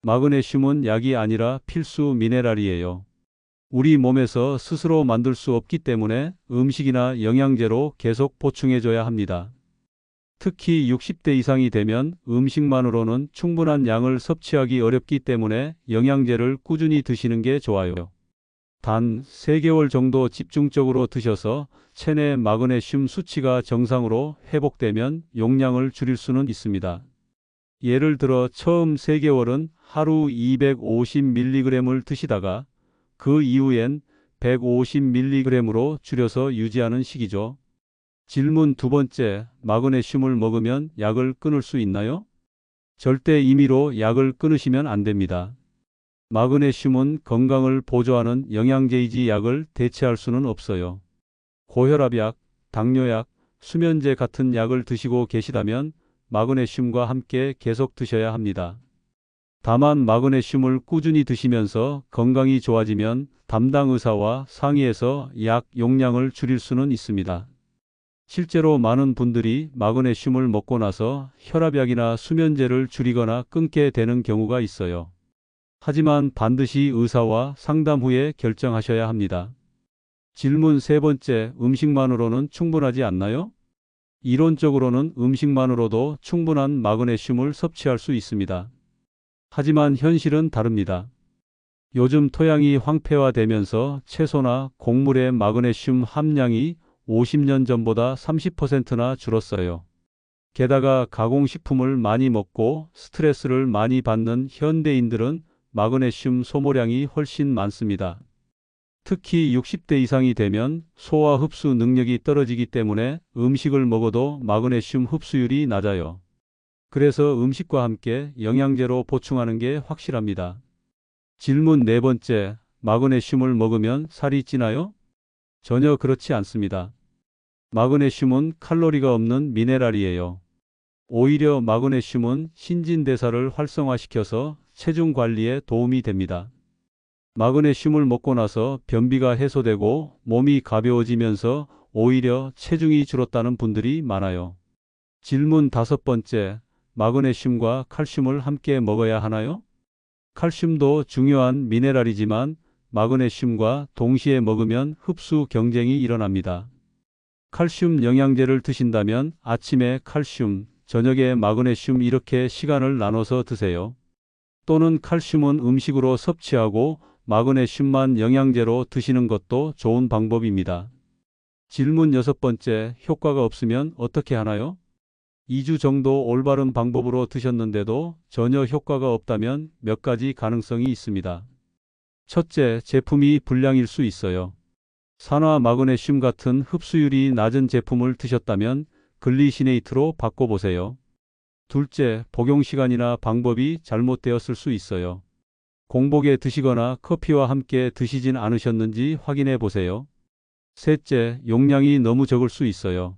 마그네슘은 약이 아니라 필수 미네랄이에요. 우리 몸에서 스스로 만들 수 없기 때문에 음식이나 영양제로 계속 보충해줘야 합니다. 특히 60대 이상이 되면 음식만으로는 충분한 양을 섭취하기 어렵기 때문에 영양제를 꾸준히 드시는 게 좋아요. 단 3개월 정도 집중적으로 드셔서 체내 마그네슘 수치가 정상으로 회복되면 용량을 줄일 수는 있습니다. 예를 들어 처음 3개월은 하루 250mg을 드시다가 그 이후엔 150mg으로 줄여서 유지하는 식이죠. 질문 두 번째, 마그네슘을 먹으면 약을 끊을 수 있나요? 절대 임의로 약을 끊으시면 안 됩니다. 마그네슘은 건강을 보조하는 영양제이지 약을 대체할 수는 없어요. 고혈압약, 당뇨약, 수면제 같은 약을 드시고 계시다면 마그네슘과 함께 계속 드셔야 합니다. 다만 마그네슘을 꾸준히 드시면서 건강이 좋아지면 담당 의사와 상의해서 약 용량을 줄일 수는 있습니다. 실제로 많은 분들이 마그네슘을 먹고 나서 혈압약이나 수면제를 줄이거나 끊게 되는 경우가 있어요. 하지만 반드시 의사와 상담 후에 결정하셔야 합니다. 질문 세 번째, 음식만으로는 충분하지 않나요? 이론적으로는 음식만으로도 충분한 마그네슘을 섭취할 수 있습니다. 하지만 현실은 다릅니다. 요즘 토양이 황폐화되면서 채소나 곡물의 마그네슘 함량이 50년 전보다 30%나 줄었어요. 게다가 가공식품을 많이 먹고 스트레스를 많이 받는 현대인들은 마그네슘 소모량이 훨씬 많습니다. 특히 60대 이상이 되면 소화 흡수 능력이 떨어지기 때문에 음식을 먹어도 마그네슘 흡수율이 낮아요. 그래서 음식과 함께 영양제로 보충하는 게 확실합니다. 질문 네 번째, 마그네슘을 먹으면 살이 찌나요? 전혀 그렇지 않습니다. 마그네슘은 칼로리가 없는 미네랄이에요. 오히려 마그네슘은 신진대사를 활성화시켜서 체중 관리에 도움이 됩니다. 마그네슘을 먹고 나서 변비가 해소되고 몸이 가벼워지면서 오히려 체중이 줄었다는 분들이 많아요. 질문 다섯 번째, 마그네슘과 칼슘을 함께 먹어야 하나요? 칼슘도 중요한 미네랄이지만 마그네슘과 동시에 먹으면 흡수 경쟁이 일어납니다. 칼슘 영양제를 드신다면 아침에 칼슘, 저녁에 마그네슘 이렇게 시간을 나눠서 드세요. 또는 칼슘은 음식으로 섭취하고 마그네슘만 영양제로 드시는 것도 좋은 방법입니다. 질문 여섯 번째, 효과가 없으면 어떻게 하나요? 2주 정도 올바른 방법으로 드셨는데도 전혀 효과가 없다면 몇 가지 가능성이 있습니다. 첫째, 제품이 불량일 수 있어요. 산화 마그네슘 같은 흡수율이 낮은 제품을 드셨다면 글리시네이트로 바꿔보세요. 둘째, 복용 시간이나 방법이 잘못되었을 수 있어요. 공복에 드시거나 커피와 함께 드시진 않으셨는지 확인해 보세요. 셋째, 용량이 너무 적을 수 있어요.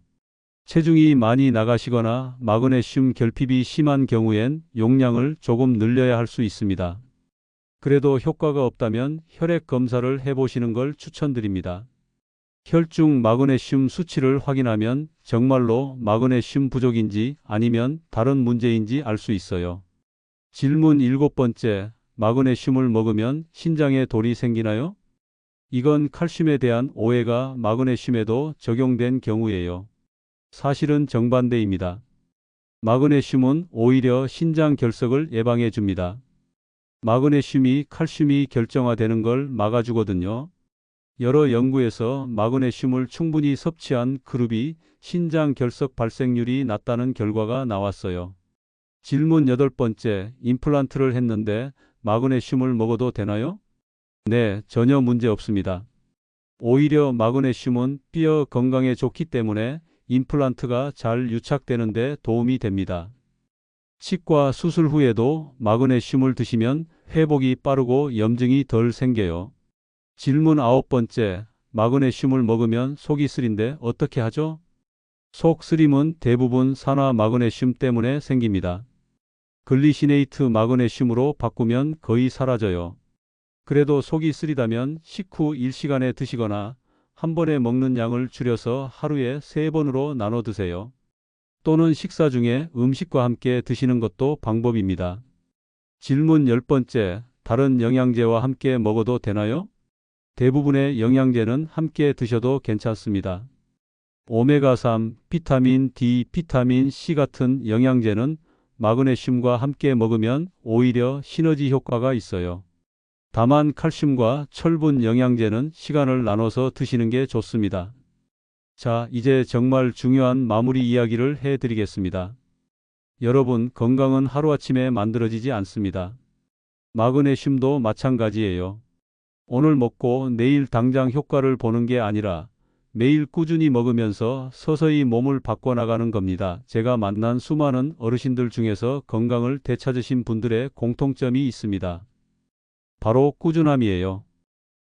체중이 많이 나가시거나 마그네슘 결핍이 심한 경우엔 용량을 조금 늘려야 할 수 있습니다. 그래도 효과가 없다면 혈액 검사를 해보시는 걸 추천드립니다. 혈중 마그네슘 수치를 확인하면 정말로 마그네슘 부족인지 아니면 다른 문제인지 알 수 있어요. 질문 일곱 번째, 마그네슘을 먹으면 신장에 돌이 생기나요? 이건 칼슘에 대한 오해가 마그네슘에도 적용된 경우예요. 사실은 정반대입니다. 마그네슘은 오히려 신장 결석을 예방해 줍니다. 마그네슘이 칼슘이 결정화되는 걸 막아주거든요. 여러 연구에서 마그네슘을 충분히 섭취한 그룹이 신장 결석 발생률이 낮다는 결과가 나왔어요. 질문 여덟 번째, 임플란트를 했는데 마그네슘을 먹어도 되나요? 네, 전혀 문제 없습니다. 오히려 마그네슘은 뼈 건강에 좋기 때문에 임플란트가 잘 유착되는 데 도움이 됩니다. 치과 수술 후에도 마그네슘을 드시면 회복이 빠르고 염증이 덜 생겨요. 질문 아홉 번째, 마그네슘을 먹으면 속이 쓰린데 어떻게 하죠? 속 쓰림은 대부분 산화 마그네슘 때문에 생깁니다. 글리시네이트 마그네슘으로 바꾸면 거의 사라져요. 그래도 속이 쓰리다면 식후 1시간에 드시거나 한 번에 먹는 양을 줄여서 하루에 3번으로 나눠 드세요. 또는 식사 중에 음식과 함께 드시는 것도 방법입니다. 질문 10번째, 다른 영양제와 함께 먹어도 되나요? 대부분의 영양제는 함께 드셔도 괜찮습니다. 오메가3, 비타민 D, 비타민 C 같은 영양제는 마그네슘과 함께 먹으면 오히려 시너지 효과가 있어요. 다만 칼슘과 철분 영양제는 시간을 나눠서 드시는 게 좋습니다. 자, 이제 정말 중요한 마무리 이야기를 해드리겠습니다. 여러분, 건강은 하루아침에 만들어지지 않습니다. 마그네슘도 마찬가지예요. 오늘 먹고 내일 당장 효과를 보는 게 아니라 매일 꾸준히 먹으면서 서서히 몸을 바꿔나가는 겁니다. 제가 만난 수많은 어르신들 중에서 건강을 되찾으신 분들의 공통점이 있습니다. 바로 꾸준함이에요.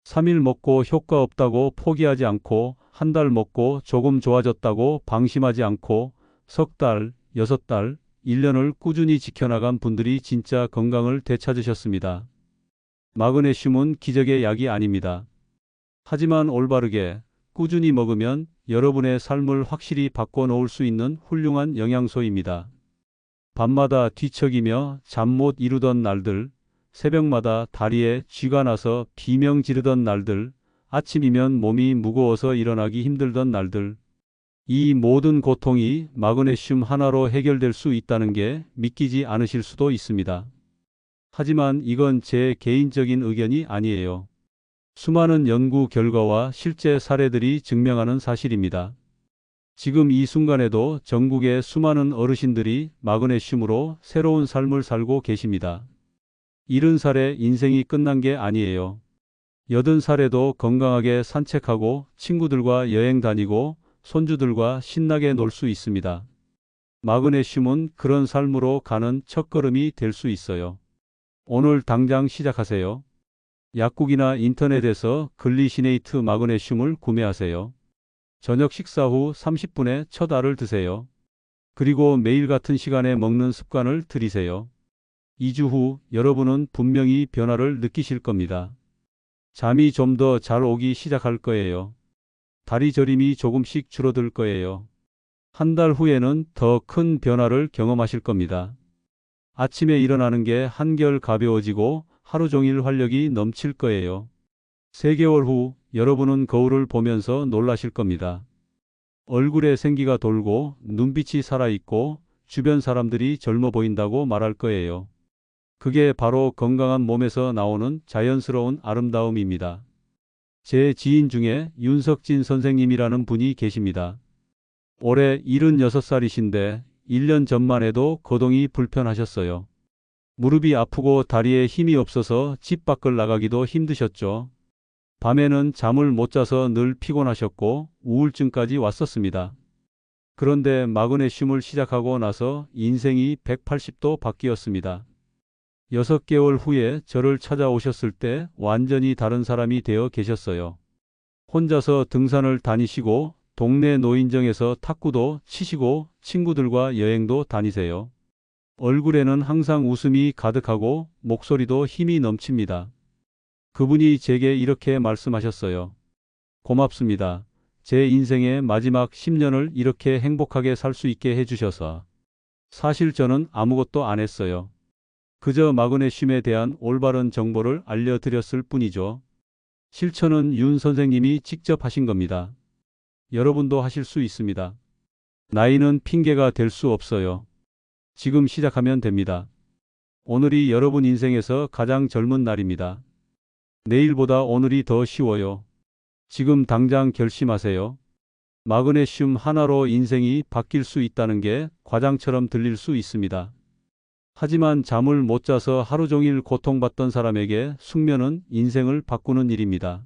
3일 먹고 효과 없다고 포기하지 않고, 한 달 먹고 조금 좋아졌다고 방심하지 않고, 석 달, 6달, 1년을 꾸준히 지켜나간 분들이 진짜 건강을 되찾으셨습니다. 마그네슘은 기적의 약이 아닙니다. 하지만 올바르게 꾸준히 먹으면 여러분의 삶을 확실히 바꿔놓을 수 있는 훌륭한 영양소입니다. 밤마다 뒤척이며 잠 못 이루던 날들, 새벽마다 다리에 쥐가 나서 비명 지르던 날들, 아침이면 몸이 무거워서 일어나기 힘들던 날들, 이 모든 고통이 마그네슘 하나로 해결될 수 있다는 게 믿기지 않으실 수도 있습니다. 하지만 이건 제 개인적인 의견이 아니에요. 수많은 연구 결과와 실제 사례들이 증명하는 사실입니다. 지금 이 순간에도 전국의 수많은 어르신들이 마그네슘으로 새로운 삶을 살고 계십니다. 70살에 인생이 끝난 게 아니에요. 80살에도 건강하게 산책하고 친구들과 여행 다니고 손주들과 신나게 놀 수 있습니다. 마그네슘은 그런 삶으로 가는 첫걸음이 될 수 있어요. 오늘 당장 시작하세요. 약국이나 인터넷에서 글리시네이트 마그네슘을 구매하세요. 저녁 식사 후 30분에 첫 알을 드세요. 그리고 매일 같은 시간에 먹는 습관을 들이세요. 2주 후 여러분은 분명히 변화를 느끼실 겁니다. 잠이 좀 더 잘 오기 시작할 거예요. 다리 저림이 조금씩 줄어들 거예요. 한 달 후에는 더 큰 변화를 경험하실 겁니다. 아침에 일어나는 게 한결 가벼워지고 하루 종일 활력이 넘칠 거예요. 3개월 후 여러분은 거울을 보면서 놀라실 겁니다. 얼굴에 생기가 돌고 눈빛이 살아있고 주변 사람들이 젊어 보인다고 말할 거예요. 그게 바로 건강한 몸에서 나오는 자연스러운 아름다움입니다. 제 지인 중에 윤석진 선생님이라는 분이 계십니다. 올해 76살이신데 1년 전만 해도 거동이 불편하셨어요. 무릎이 아프고 다리에 힘이 없어서 집 밖을 나가기도 힘드셨죠. 밤에는 잠을 못 자서 늘 피곤하셨고 우울증까지 왔었습니다. 그런데 마그네슘을 시작하고 나서 인생이 180도 바뀌었습니다. 6개월 후에 저를 찾아오셨을 때 완전히 다른 사람이 되어 계셨어요. 혼자서 등산을 다니시고 동네 노인정에서 탁구도 치시고 친구들과 여행도 다니세요. 얼굴에는 항상 웃음이 가득하고 목소리도 힘이 넘칩니다. 그분이 제게 이렇게 말씀하셨어요. 고맙습니다. 제 인생의 마지막 10년을 이렇게 행복하게 살 수 있게 해주셔서. 사실 저는 아무것도 안 했어요. 그저 마그네슘에 대한 올바른 정보를 알려드렸을 뿐이죠. 실천은 윤 선생님이 직접 하신 겁니다. 여러분도 하실 수 있습니다. 나이는 핑계가 될 수 없어요. 지금 시작하면 됩니다. 오늘이 여러분 인생에서 가장 젊은 날입니다. 내일보다 오늘이 더 쉬워요. 지금 당장 결심하세요. 마그네슘 하나로 인생이 바뀔 수 있다는 게 과장처럼 들릴 수 있습니다. 하지만 잠을 못 자서 하루 종일 고통받던 사람에게 숙면은 인생을 바꾸는 일입니다.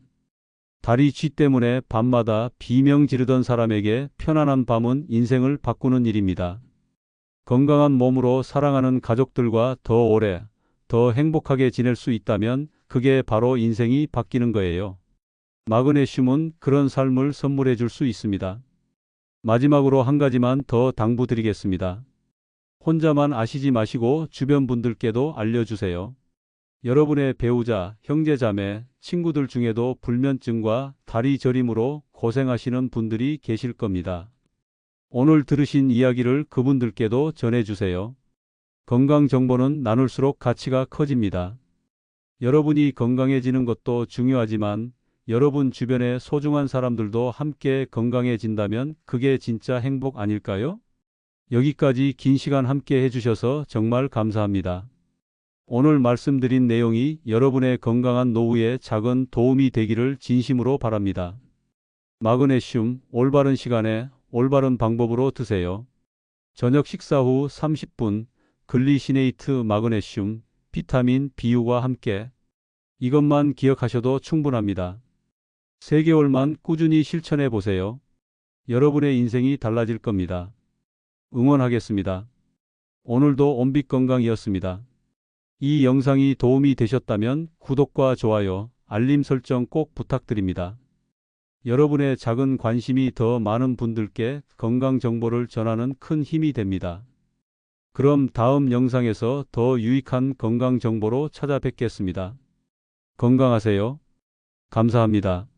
다리 쥐 때문에 밤마다 비명 지르던 사람에게 편안한 밤은 인생을 바꾸는 일입니다. 건강한 몸으로 사랑하는 가족들과 더 오래, 더 행복하게 지낼 수 있다면 그게 바로 인생이 바뀌는 거예요. 마그네슘은 그런 삶을 선물해 줄 수 있습니다. 마지막으로 한 가지만 더 당부드리겠습니다. 혼자만 아시지 마시고 주변 분들께도 알려주세요. 여러분의 배우자, 형제자매, 친구들 중에도 불면증과 다리 저림으로 고생하시는 분들이 계실 겁니다. 오늘 들으신 이야기를 그분들께도 전해주세요. 건강 정보는 나눌수록 가치가 커집니다. 여러분이 건강해지는 것도 중요하지만 여러분 주변의 소중한 사람들도 함께 건강해진다면 그게 진짜 행복 아닐까요? 여기까지 긴 시간 함께 해주셔서 정말 감사합니다. 오늘 말씀드린 내용이 여러분의 건강한 노후에 작은 도움이 되기를 진심으로 바랍니다. 마그네슘, 올바른 시간에 올바른 방법으로 드세요. 저녁 식사 후 30분 글리시네이트 마그네슘, 비타민 B유와 함께 이것만 기억하셔도 충분합니다. 3개월만 꾸준히 실천해 보세요. 여러분의 인생이 달라질 겁니다. 응원하겠습니다. 오늘도 온빛건강이었습니다. 이 영상이 도움이 되셨다면 구독과 좋아요, 알림 설정 꼭 부탁드립니다. 여러분의 작은 관심이 더 많은 분들께 건강 정보를 전하는 큰 힘이 됩니다. 그럼 다음 영상에서 더 유익한 건강 정보로 찾아뵙겠습니다. 건강하세요. 감사합니다.